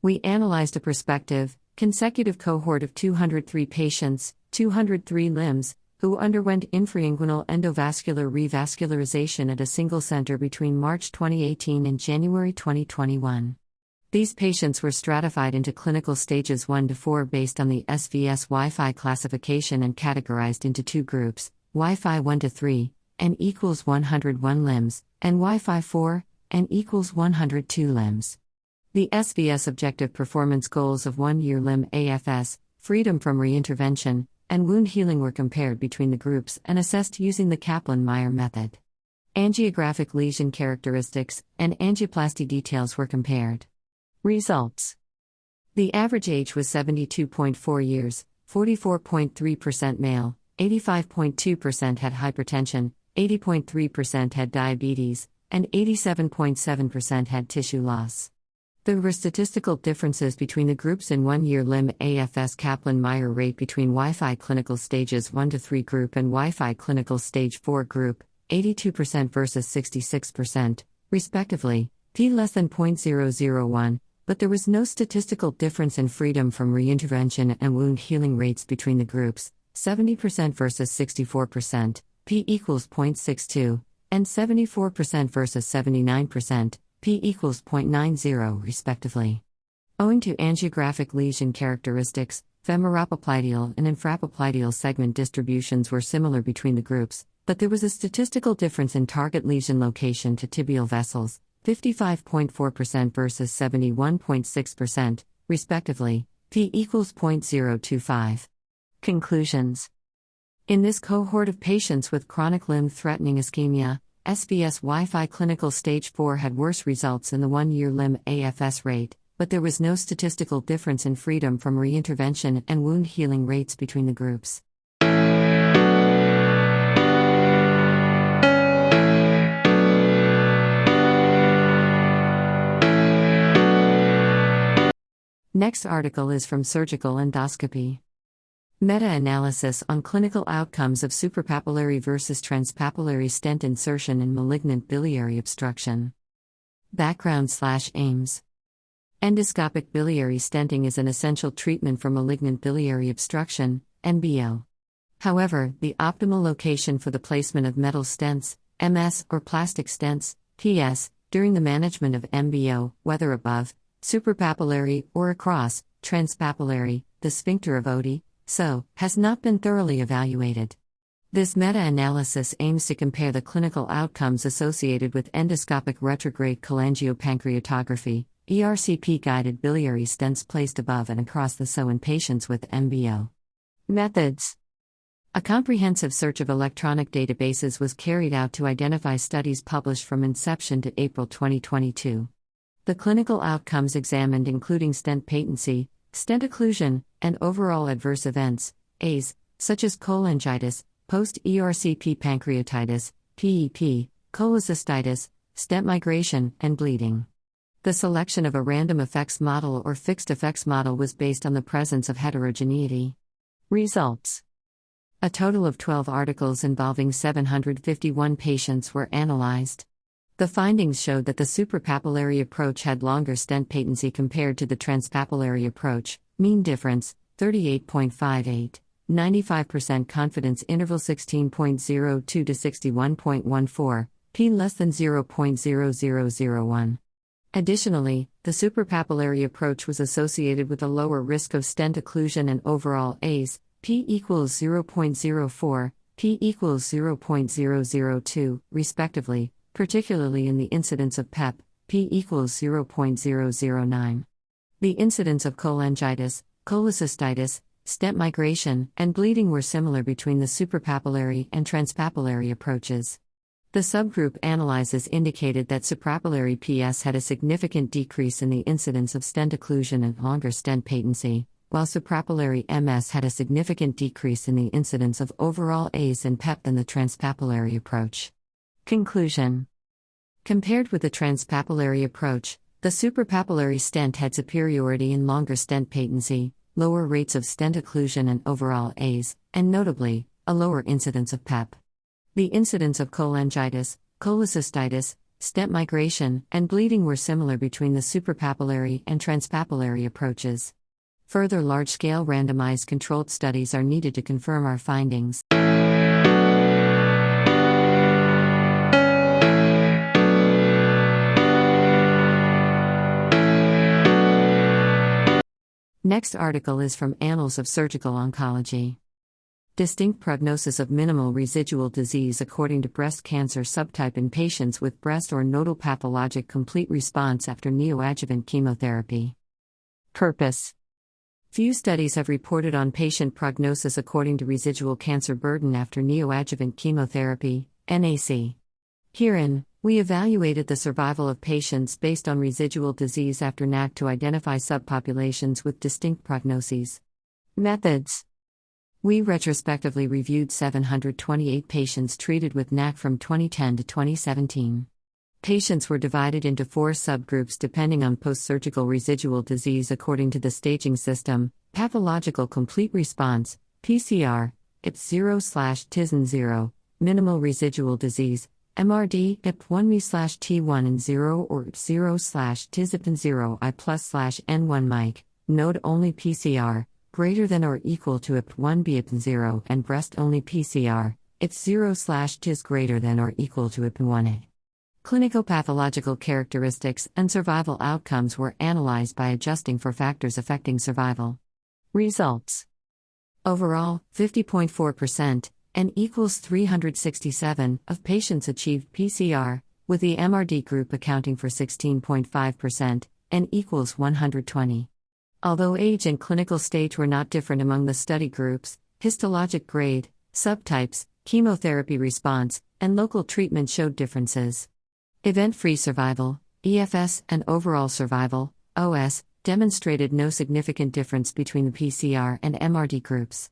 We analyzed a prospective, consecutive cohort of 203 patients, 203 limbs, who underwent infrainguinal endovascular revascularization at a single center between March 2018 and January 2021. These patients were stratified into clinical stages 1 to 4 based on the SVS Wi-Fi classification and categorized into 2 groups, Wi-Fi 1 to 3, n equals 101 limbs, and Wi-Fi 4, n equals 102 limbs. The SVS objective performance goals of 1-year limb AFS, freedom from reintervention, and wound healing were compared between the groups and assessed using the Kaplan-Meier method. Angiographic lesion characteristics and angioplasty details were compared. Results. The average age was 72.4 years, 44.3% male, 85.2% had hypertension, 80.3% had diabetes, and 87.7% had tissue loss. There were statistical differences between the groups in 1-year limb AFS Kaplan-Meier rate between Wi-Fi clinical stages 1 to 3 group and Wi-Fi clinical stage 4 group, 82% versus 66%, respectively, p less than 0.001, but there was no statistical difference in freedom from reintervention and wound healing rates between the groups, 70% versus 64%, p equals 0.62, and 74% versus 79%, p equals 0.90 respectively. Owing to angiographic lesion characteristics, femoropopliteal and infrapopliteal segment distributions were similar between the groups, but there was a statistical difference in target lesion location to tibial vessels, 55.4% versus 71.6%, respectively, p equals 0.025. Conclusions. In this cohort of patients with chronic limb-threatening ischemia, SBS Wi-Fi clinical stage 4 had worse results in the 1-year limb AFS rate, but there was no statistical difference in freedom from reintervention and wound healing rates between the groups. Next article is from Surgical Endoscopy. Meta-analysis on clinical outcomes of suprapapillary versus transpapillary stent insertion in malignant biliary obstruction. Background/aims. Endoscopic biliary stenting is an essential treatment for malignant biliary obstruction, MBO. However, the optimal location for the placement of metal stents, MS, or plastic stents, PS, during the management of MBO, whether above, suprapapillary, or across, transpapillary, the sphincter of Oddi, has not been thoroughly evaluated. This meta-analysis aims to compare the clinical outcomes associated with endoscopic retrograde cholangiopancreatography, ERCP-guided biliary stents placed above and across the in patients with MBO. Methods. A comprehensive search of electronic databases was carried out to identify studies published from inception to April 2022. The clinical outcomes examined including stent patency, stent occlusion, and overall adverse events, AEs, such as cholangitis, post-ERCP pancreatitis, PEP, cholecystitis, stent migration, and bleeding. The selection of a random effects model or fixed effects model was based on the presence of heterogeneity. Results. A total of 12 articles involving 751 patients were analyzed. The findings showed that the suprapapillary approach had longer stent patency compared to the transpapillary approach, mean difference, 38.58, 95% confidence interval 16.02 to 61.14, p less than 0.0001. Additionally, the suprapapillary approach was associated with a lower risk of stent occlusion and overall AEs, p equals 0.04, p equals 0.002, respectively, particularly in the incidence of PEP, p equals 0.009. The incidence of cholangitis, cholecystitis, stent migration, and bleeding were similar between the suprapapillary and transpapillary approaches. The subgroup analyses indicated that suprapapillary PS had a significant decrease in the incidence of stent occlusion and longer stent patency, while suprapapillary MS had a significant decrease in the incidence of overall AEs and PEP than the transpapillary approach. Conclusion. Compared with the transpapillary approach, the suprapapillary stent had superiority in longer stent patency, lower rates of stent occlusion and overall AEs, and notably, a lower incidence of PEP. The incidence of cholangitis, cholecystitis, stent migration, and bleeding were similar between the suprapapillary and transpapillary approaches. Further large-scale randomized controlled studies are needed to confirm our findings. Next article is from Annals of Surgical Oncology. Distinct prognosis of minimal residual disease according to breast cancer subtype in patients with breast or nodal pathologic complete response after neoadjuvant chemotherapy. Purpose. Few studies have reported on patient prognosis according to residual cancer burden after neoadjuvant chemotherapy, NAC. Herein, we evaluated the survival of patients based on residual disease after NAC to identify subpopulations with distinct prognoses. Methods. We retrospectively reviewed 728 patients treated with NAC from 2010 to 2017. Patients were divided into 4 subgroups depending on post-surgical residual disease according to the staging system: pathological complete response, PCR, IP0/TISN0, minimal residual disease, MRD, IP1Me/T1 and 0 or IP0/TISN0 I+/N1 mic, node-only PCR, greater than or equal to IP1B IP0 and breast-only PCR, IP0/TIS greater than or equal to IP1A. Clinicopathological characteristics and survival outcomes were analyzed by adjusting for factors affecting survival. Results: overall, 50.4%, N equals 367, of patients achieved PCR, with the MRD group accounting for 16.5%, N equals 120. Although age and clinical stage were not different among the study groups, histologic grade, subtypes, chemotherapy response, and local treatment showed differences. Event-free survival, EFS, and overall survival, OS, demonstrated no significant difference between the PCR and MRD groups.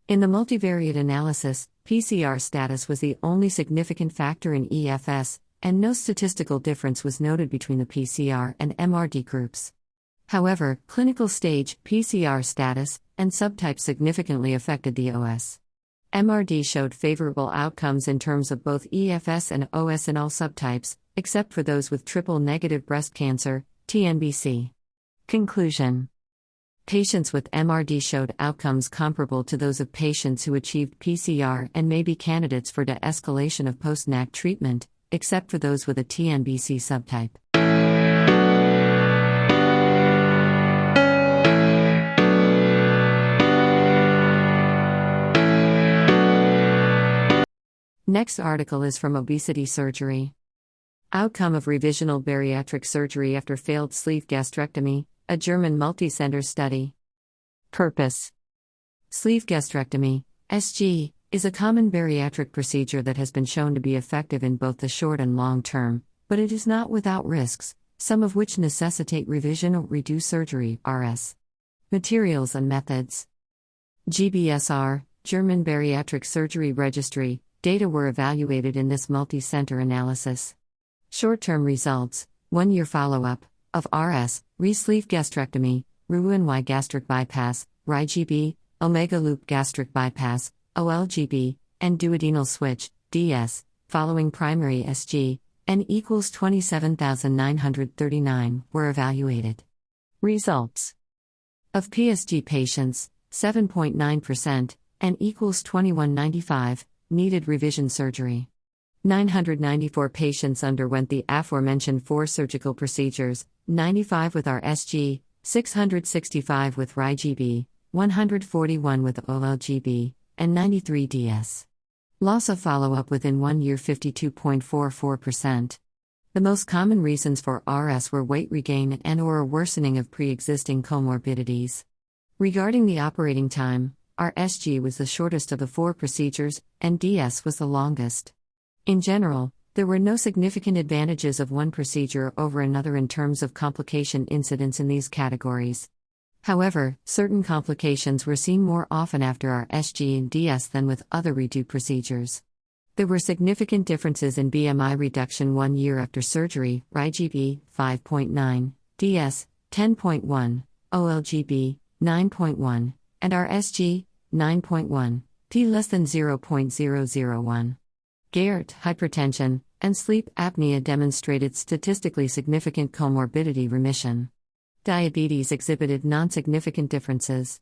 In the multivariate analysis, PCR status was the only significant factor in EFS, and no statistical difference was noted between the PCR and MRD groups. However, clinical stage, PCR status, and subtype significantly affected the OS. MRD showed favorable outcomes in terms of both EFS and OS in all subtypes, except for those with triple-negative breast cancer, TNBC. Conclusion: patients with MRD showed outcomes comparable to those of patients who achieved PCR and may be candidates for de-escalation of post-NAC treatment, except for those with a TNBC subtype. Next article is from Obesity Surgery. Outcome of revisional bariatric surgery after failed sleeve gastrectomy, a German multi-center study. Purpose: sleeve gastrectomy, SG, is a common bariatric procedure that has been shown to be effective in both the short and long term, but it is not without risks, some of which necessitate revision or reduced surgery, RS. Materials and methods. GBSR, German Bariatric Surgery Registry, data were evaluated in this multi-center analysis. Short-term results: 1-year follow-up of RS, re-sleeve gastrectomy, Roux-en-Y gastric bypass, RIGB, omega loop gastric bypass, OLGB, and duodenal switch, DS, following primary SG, N equals 27,939, were evaluated. Results: of PSG patients, 7.9%, N equals 2195, needed revision surgery. 994 patients underwent the aforementioned 4 surgical procedures, 95 with RSG, 665 with RIGB, 141 with OLGB, and 93 DS. Loss of follow-up within 1 year 52.44%. The most common reasons for RS were weight regain and/or a worsening of pre-existing comorbidities. Regarding the operating time, RSG was the shortest of the 4 procedures, and DS was the longest. In general, there were no significant advantages of one procedure over another in terms of complication incidence in these categories. However, certain complications were seen more often after RSG and DS than with other redo procedures. There were significant differences in BMI reduction 1 year after surgery, RIGB 5.9, DS 10.1, OLGB 9.1, and RSG 9.1, p less than 0.001. GERD, hypertension, and sleep apnea demonstrated statistically significant comorbidity remission. Diabetes exhibited non-significant differences.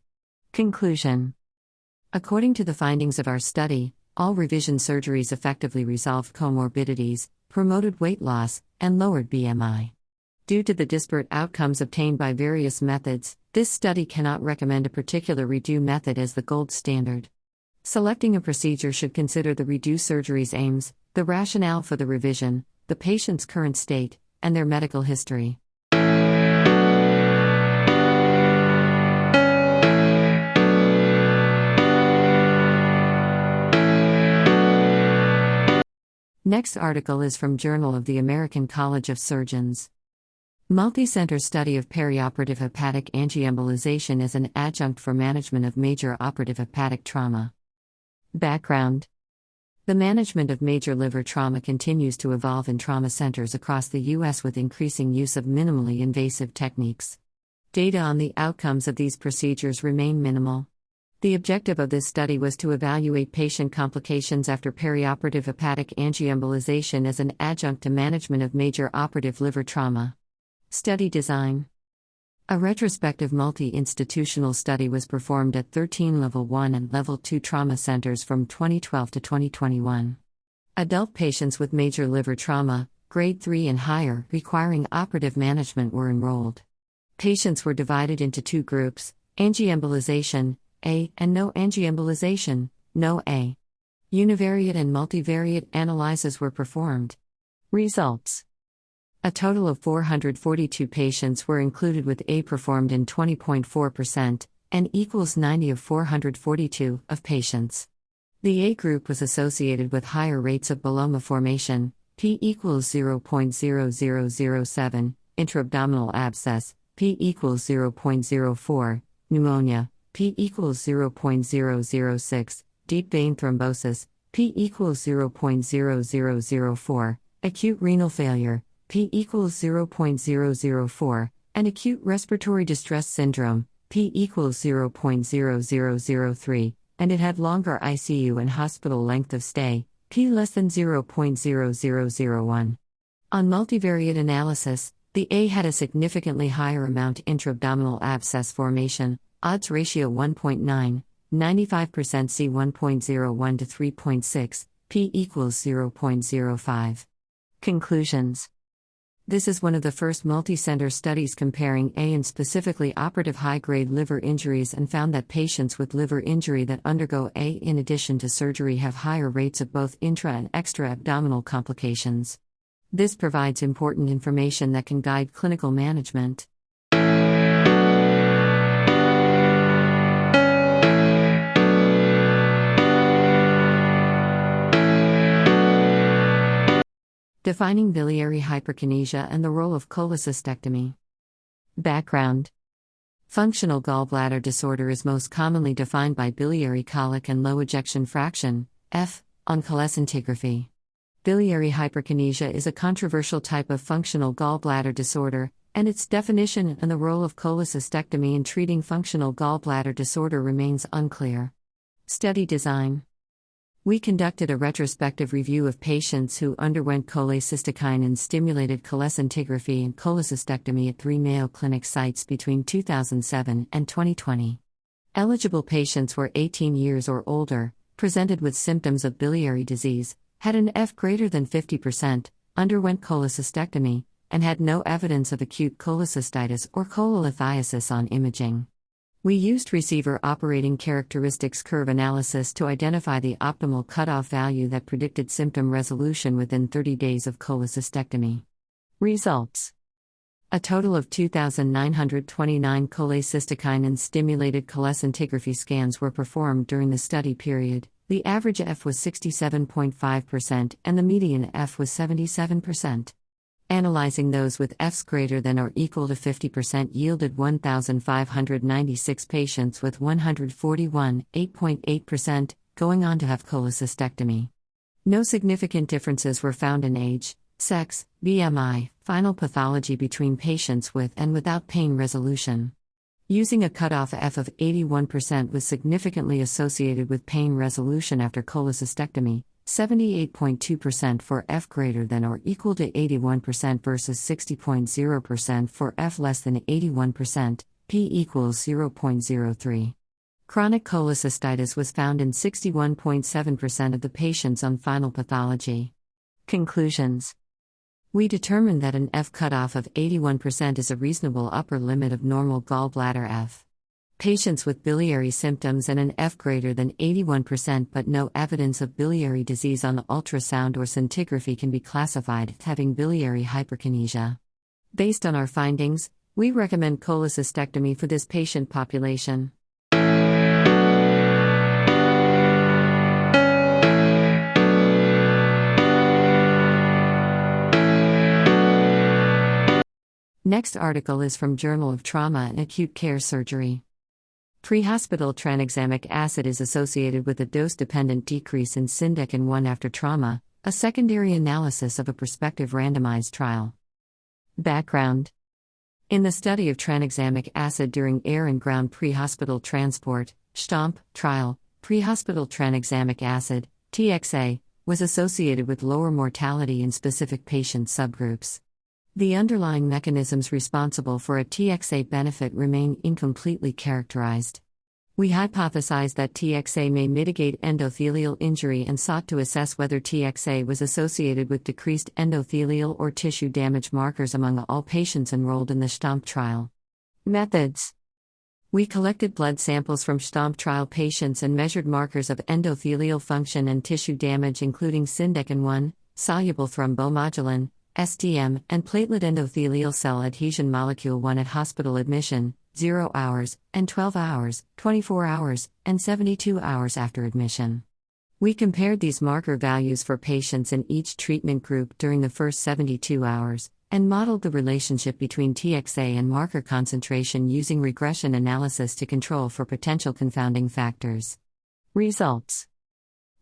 Conclusion: according to the findings of our study, all revision surgeries effectively resolved comorbidities, promoted weight loss, and lowered BMI. Due to the disparate outcomes obtained by various methods, this study cannot recommend a particular redo method as the gold standard. Selecting a procedure should consider the redo surgery's aims, the rationale for the revision, the patient's current state, and their medical history. Next article is from Journal of the American College of Surgeons. Multicenter study of perioperative hepatic angioembolization as an adjunct for management of major operative hepatic trauma. Background: The management of major liver trauma continues to evolve in trauma centers across the U.S. with increasing use of minimally invasive techniques. Data on the outcomes of these procedures remain minimal. The objective of this study was to evaluate patient complications after perioperative hepatic angioembolization as an adjunct to management of major operative liver trauma. Study design. A retrospective multi-institutional study was performed at 13 Level 1 and Level 2 trauma centers from 2012 to 2021. Adult patients with major liver trauma, grade 3 and higher, requiring operative management were enrolled. Patients were divided into two groups, angioembolization, A, and no angioembolization, no A. Univariate and multivariate analyses were performed. Results. A total of 442 patients were included with A performed in 20.4%, N equals 90 of 442 of patients. The A group was associated with higher rates of boloma formation, P equals 0.0007, intraabdominal abscess, P equals 0.04, pneumonia, P equals 0.006, deep vein thrombosis, P equals 0.0004, acute renal failure, P equals 0.004, and acute respiratory distress syndrome, P equals 0.0003, and it had longer ICU and hospital length of stay, P less than 0.0001. On multivariate analysis, the A had a significantly higher amount intraabdominal abscess formation, odds ratio 1.9, 95% C 1.01 to 3.6, P equals 0.05. Conclusions. This is one of the first multi-center studies comparing A and specifically operative high-grade liver injuries and found that patients with liver injury that undergo A in addition to surgery have higher rates of both intra and extra-abdominal complications. This provides important information that can guide clinical management. Defining biliary hyperkinesia and the role of cholecystectomy. Background. Functional gallbladder disorder is most commonly defined by biliary colic and low ejection fraction, F, on cholecystography. Biliary hyperkinesia is a controversial type of functional gallbladder disorder, and its definition and the role of cholecystectomy in treating functional gallbladder disorder remains unclear. Study design. We conducted a retrospective review of patients who underwent cholecystokinin-stimulated cholecystography and cholecystectomy at 3 Mayo Clinic sites between 2007 and 2020. Eligible patients were 18 years or older, presented with symptoms of biliary disease, had an F greater than 50%, underwent cholecystectomy, and had no evidence of acute cholecystitis or cholelithiasis on imaging. We used receiver operating characteristics curve analysis to identify the optimal cutoff value that predicted symptom resolution within 30 days of cholecystectomy. Results. A total of 2,929 cholecystokinin-stimulated cholecystography scans were performed during the study period. The average F was 67.5% and the median F was 77%. Analyzing those with Fs greater than or equal to 50% yielded 1,596 patients with 141, 8.8%, going on to have cholecystectomy. No significant differences were found in age, sex, BMI, final pathology between patients with and without pain resolution. Using a cutoff F of 81% was significantly associated with pain resolution after cholecystectomy, 78.2% for F greater than or equal to 81% versus 60.0% for F less than 81%, P equals 0.03. Chronic cholecystitis was found in 61.7% of the patients on final pathology. Conclusions. We determined that an F cutoff of 81% is a reasonable upper limit of normal gallbladder F. Patients with biliary symptoms and an F greater than 81% but no evidence of biliary disease on ultrasound or scintigraphy can be classified as having biliary hyperkinesia. Based on our findings, we recommend cholecystectomy for this patient population. Next article is from Journal of Trauma and Acute Care Surgery. Prehospital tranexamic acid is associated with a dose-dependent decrease in Sindecin 1 after trauma, a secondary analysis of a prospective randomized trial. Background: in the study of tranexamic acid during air and ground prehospital transport, STOMP trial, prehospital tranexamic acid, TXA, was associated with lower mortality in specific patient subgroups. The underlying mechanisms responsible for a TXA benefit remain incompletely characterized. We hypothesized that TXA may mitigate endothelial injury and sought to assess whether TXA was associated with decreased endothelial or tissue damage markers among all patients enrolled in the STOMP trial. Methods: we collected blood samples from STOMP trial patients and measured markers of endothelial function and tissue damage including Sindecin 1, soluble thrombomodulin, STM, and platelet endothelial cell adhesion molecule 1 at hospital admission, 0 hours, and 12 hours, 24 hours, and 72 hours after admission. We compared these marker values for patients in each treatment group during the first 72 hours, and modeled the relationship between TXA and marker concentration using regression analysis to control for potential confounding factors. Results: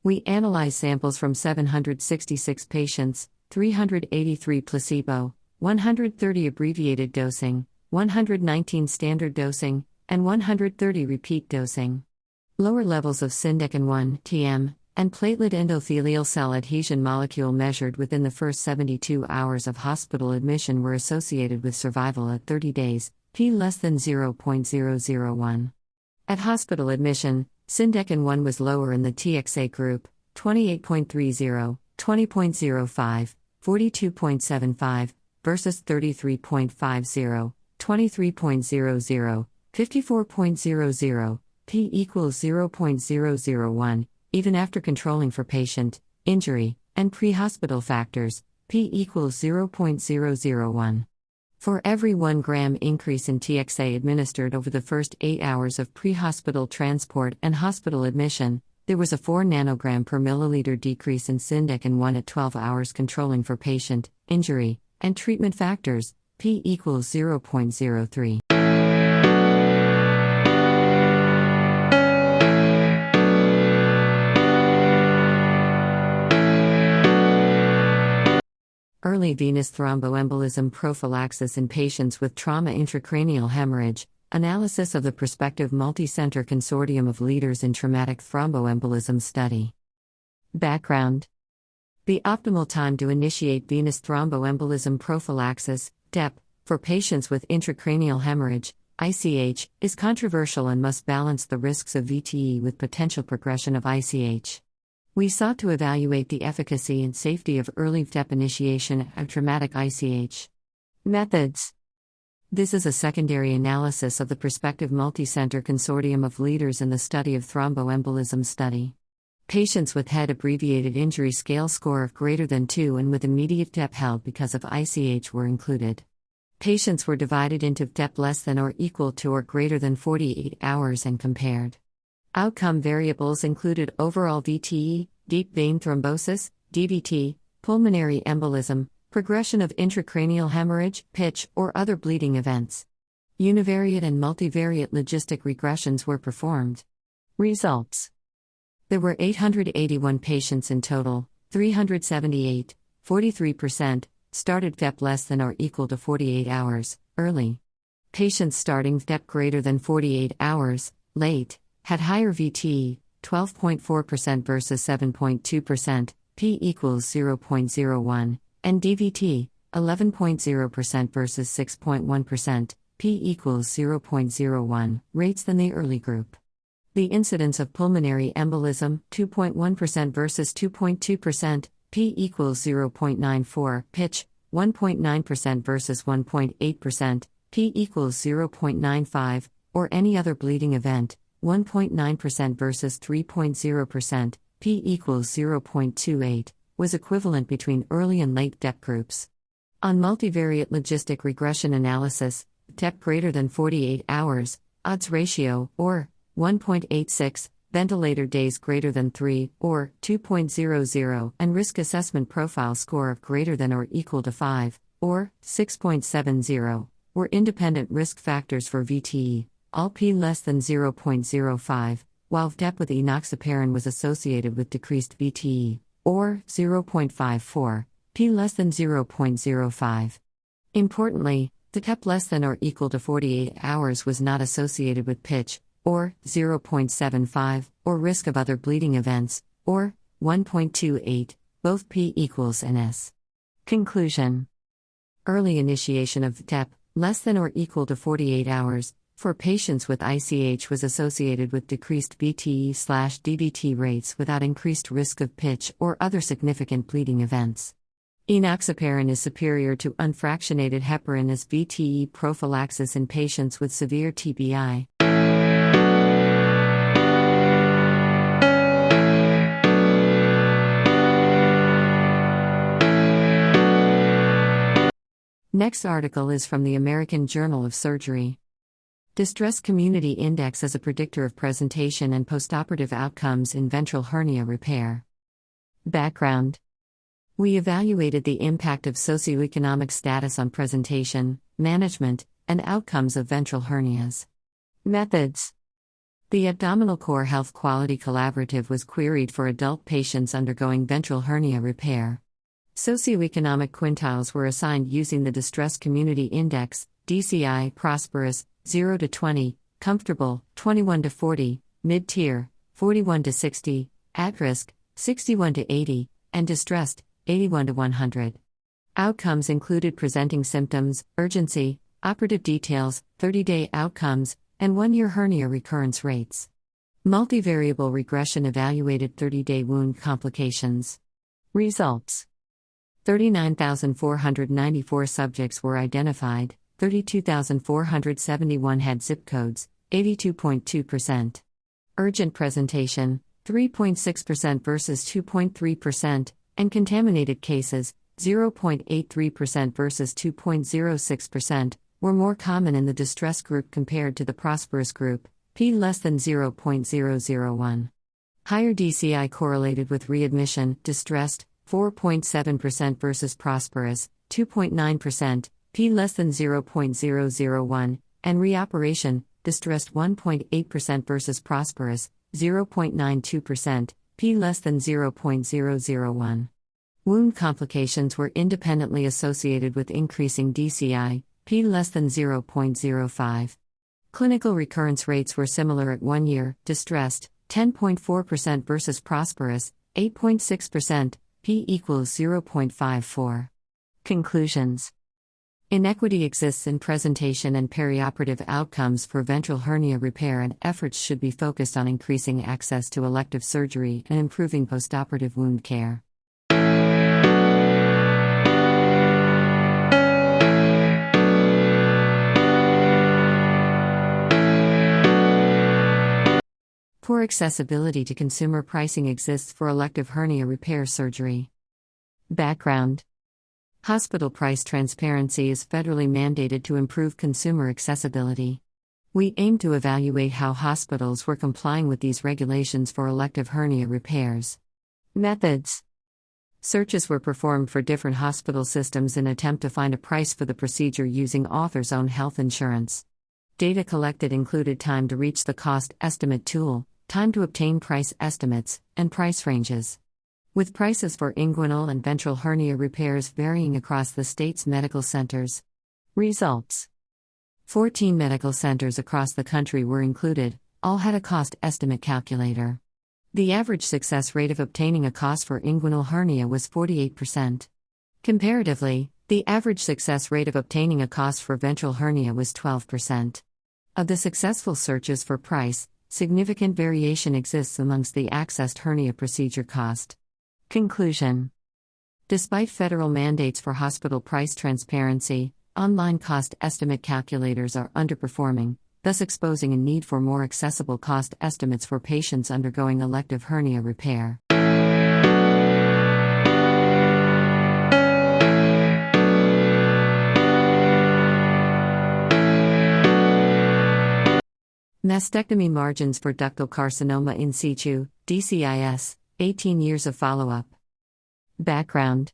we analyzed samples from 766 patients, 383 placebo, 130 abbreviated dosing, 119 standard dosing, and 130 repeat dosing. Lower levels of Sindecin 1 (TM) and platelet endothelial cell adhesion molecule measured within the first 72 hours of hospital admission were associated with survival at 30 days, p less than 0.001. At hospital admission, Sindecin 1 was lower in the TXA group, 28.30, 20.05, 42.75, versus 33.50, 23.00, 54.00, p equals 0.001, even after controlling for patient, injury, and pre-hospital factors, p equals 0.001. For every 1 gram increase in TXA administered over the first 8 hours of pre-hospital transport and hospital admission, there was a 4 nanogram per milliliter decrease in Sindecin 1 at 12 hours controlling for patient, injury, and treatment factors, p equals 0.03. Early venous thromboembolism prophylaxis in patients with trauma intracranial hemorrhage, analysis of the prospective multi-center consortium of leaders in traumatic thromboembolism study. Background: the optimal time to initiate venous thromboembolism prophylaxis, DEP, for patients with intracranial hemorrhage, ICH, is controversial and must balance the risks of VTE with potential progression of ICH. We sought to evaluate the efficacy and safety of early DEP initiation of traumatic ICH. Methods: this is a secondary analysis of the prospective multi-center consortium of leaders in the study of thromboembolism study. Patients with head abbreviated injury scale score of greater than 2 and with immediate DEP held because of ICH were included. Patients were divided into DEP less than or equal to or greater than 48 hours and compared. Outcome variables included overall VTE, deep vein thrombosis, DVT, pulmonary embolism, progression of intracranial hemorrhage, pitch, or other bleeding events. Univariate and multivariate logistic regressions were performed. Results: there were 881 patients in total, 378, 43%, started DEP less than or equal to 48 hours, early. Patients starting DEP greater than 48 hours, late, had higher VTE, 12.4% versus 7.2%, p equals 0.01, and DVT, 11.0% versus 6.1%, p equals 0.01, rates than the early group. The incidence of pulmonary embolism, 2.1% versus 2.2%, p equals 0.94, pitch, 1.9% versus 1.8%, p equals 0.95, or any other bleeding event, 1.9% versus 3.0%, p equals 0.28, was equivalent between early and late DEP groups. On multivariate logistic regression analysis, DEP greater than 48 hours, odds ratio, or 1.86, ventilator days greater than 3, or 2.00, and risk assessment profile score of greater than or equal to 5, or 6.70, were independent risk factors for VTE, all p less than 0.05, while VTEP with enoxaparin was associated with decreased VTE, or 0.54, p less than 0.05. Importantly, VTEP less than or equal to 48 hours was not associated with pitch, or 0.75, or risk of other bleeding events, or 1.28, both p equals ns. Conclusion. Early initiation of VTEP, less than or equal to 48 hours, for patients with ICH was associated with decreased VTE/DVT rates without increased risk of pitch or other significant bleeding events. Enoxaparin is superior to unfractionated heparin as VTE prophylaxis in patients with severe TBI. Next article is from the American Journal of Surgery. Distress Community Index as a predictor of presentation and postoperative outcomes in ventral hernia repair. Background. We evaluated the impact of socioeconomic status on presentation, management, and outcomes of ventral hernias. Methods. The Abdominal Core Health Quality Collaborative was queried for adult patients undergoing ventral hernia repair. Socioeconomic quintiles were assigned using the Distress Community Index, DCI, prosperous, 0 to 20, comfortable, 21 to 40, mid-tier, 41 to 60, at risk, 61 to 80, and distressed, 81 to 100. Outcomes included presenting symptoms, urgency, operative details, 30-day outcomes, and 1-year hernia recurrence rates. Multivariable regression evaluated 30-day wound complications. Results. 39,494 subjects were identified, 32,471 had zip codes, 82.2%. Urgent presentation, 3.6% versus 2.3%, and contaminated cases, 0.83% versus 2.06%, were more common in the distress group compared to the prosperous group, p less than 0.001. Higher DCI correlated with readmission, distressed, 4.7% versus prosperous, 2.9%, p less than 0.001, and reoperation, distressed 1.8% versus prosperous, 0.92%, p less than 0.001. Wound complications were independently associated with increasing DCI, p less than 0.05. Clinical recurrence rates were similar at 1 year, distressed, 10.4% versus prosperous, 8.6%, p equals 0.54. Conclusions. Inequity exists in presentation and perioperative outcomes for ventral hernia repair, and efforts should be focused on increasing access to elective surgery and improving postoperative wound care. Poor accessibility to consumer pricing exists for elective hernia repair surgery. Background. Hospital price transparency is federally mandated to improve consumer accessibility. We aim to evaluate how hospitals were complying with these regulations for elective hernia repairs. Methods. Searches were performed for different hospital systems in an attempt to find a price for the procedure using author's own health insurance. Data collected included time to reach the cost estimate tool, time to obtain price estimates, and price ranges. With prices for inguinal and ventral hernia repairs varying across the state's medical centers. Results. 14 medical centers across the country were included, all had a cost estimate calculator. The average success rate of obtaining a cost for inguinal hernia was 48%. Comparatively, the average success rate of obtaining a cost for ventral hernia was 12%. Of the successful searches for price, significant variation exists amongst the accessed hernia procedure cost. Conclusion. Despite federal mandates for hospital price transparency, online cost estimate calculators are underperforming, thus exposing a need for more accessible cost estimates for patients undergoing elective hernia repair. Mastectomy margins for ductal carcinoma in situ, DCIS, 18 years of follow-up. Background.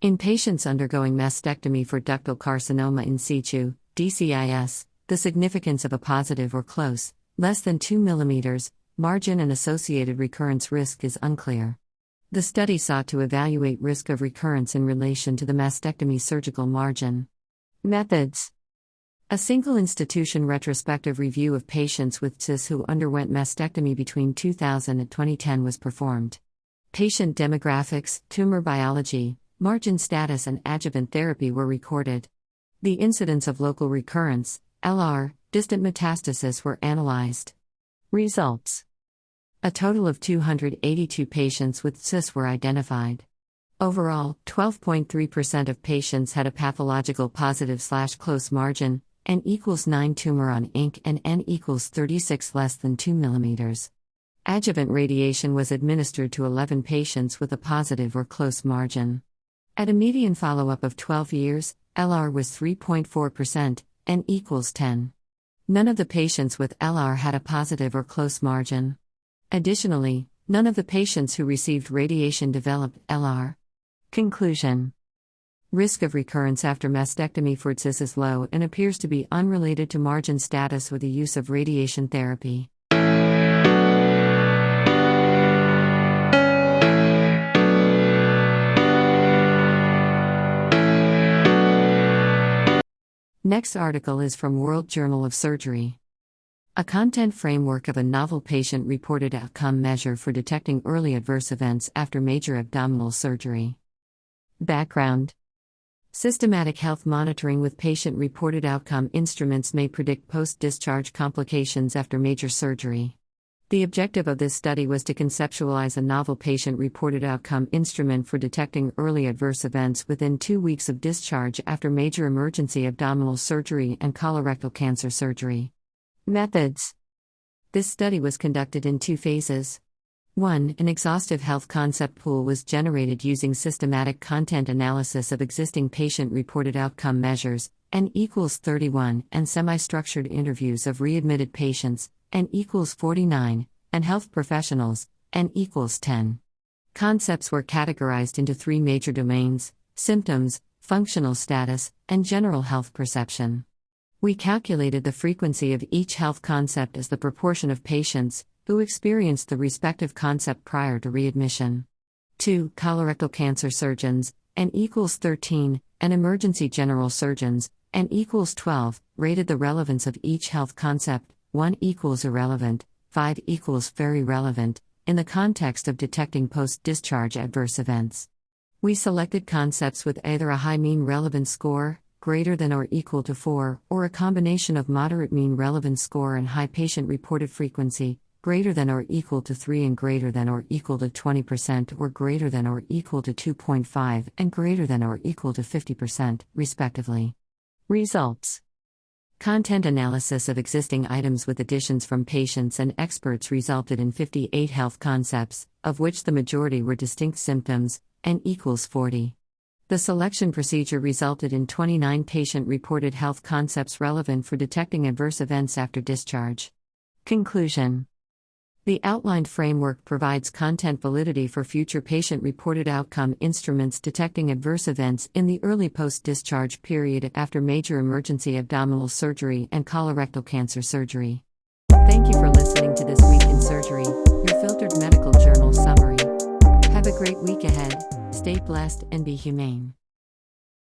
In patients undergoing mastectomy for ductal carcinoma in situ, DCIS, The significance of a positive or close, less than 2 mm, margin and associated recurrence risk is unclear. The study sought to evaluate risk of recurrence in relation to the mastectomy surgical margin. Methods: a single institution retrospective review of patients with CIS who underwent mastectomy between 2000 and 2010 was performed. Patient demographics, tumor biology, margin status, and adjuvant therapy were recorded. The incidence of local recurrence, LR, distant metastasis were analyzed. Results: a total of 282 patients with CIS were identified. Overall, 12.3% of patients had a pathological positive/close margin, N equals 9 tumor on INC and N equals 36 less than 2 mm. Adjuvant radiation was administered to 11 patients with a positive or close margin. At a median follow-up of 12 years, LR was 3.4%, N equals 10. None of the patients with LR had a positive or close margin. Additionally, none of the patients who received radiation developed LR. Conclusion: risk of recurrence after mastectomy for CIS is low and appears to be unrelated to margin status or the use of radiation therapy. Next article is from World Journal of Surgery. A content framework of a novel patient-reported outcome measure for detecting early adverse events after major abdominal surgery. Background: systematic health monitoring with patient-reported outcome instruments may predict post-discharge complications after major surgery. The objective of this study was to conceptualize a novel patient-reported outcome instrument for detecting early adverse events within 2 weeks of discharge after major emergency abdominal surgery and colorectal cancer surgery. Methods: this study was conducted in 2 phases. 1. An exhaustive health concept pool was generated using systematic content analysis of existing patient-reported outcome measures, N equals 31, and semi-structured interviews of readmitted patients, N equals 49, and health professionals, N equals 10. Concepts were categorized into 3 major domains: symptoms, functional status, and general health perception. We calculated the frequency of each health concept as the proportion of patients who experienced the respective concept prior to readmission. 2. Colorectal cancer surgeons, N equals 13, and emergency general surgeons, N equals 12, rated the relevance of each health concept, 1 equals irrelevant, 5 equals very relevant, in the context of detecting post-discharge adverse events. We selected concepts with either a high mean relevance score, greater than or equal to 4, or a combination of moderate mean relevance score and high patient-reported frequency, greater than or equal to 3 and greater than or equal to 20%, or greater than or equal to 2.5 and greater than or equal to 50%, respectively. Results: content analysis of existing items with additions from patients and experts resulted in 58 health concepts, of which the majority were distinct symptoms, N equals 40. The selection procedure resulted in 29 patient-reported health concepts relevant for detecting adverse events after discharge. Conclusion: the outlined framework provides content validity for future patient-reported outcome instruments detecting adverse events in the early post-discharge period after major emergency abdominal surgery and colorectal cancer surgery. Thank you for listening to This Week in Surgery, your filtered medical journal summary. Have a great week ahead, stay blessed and be humane.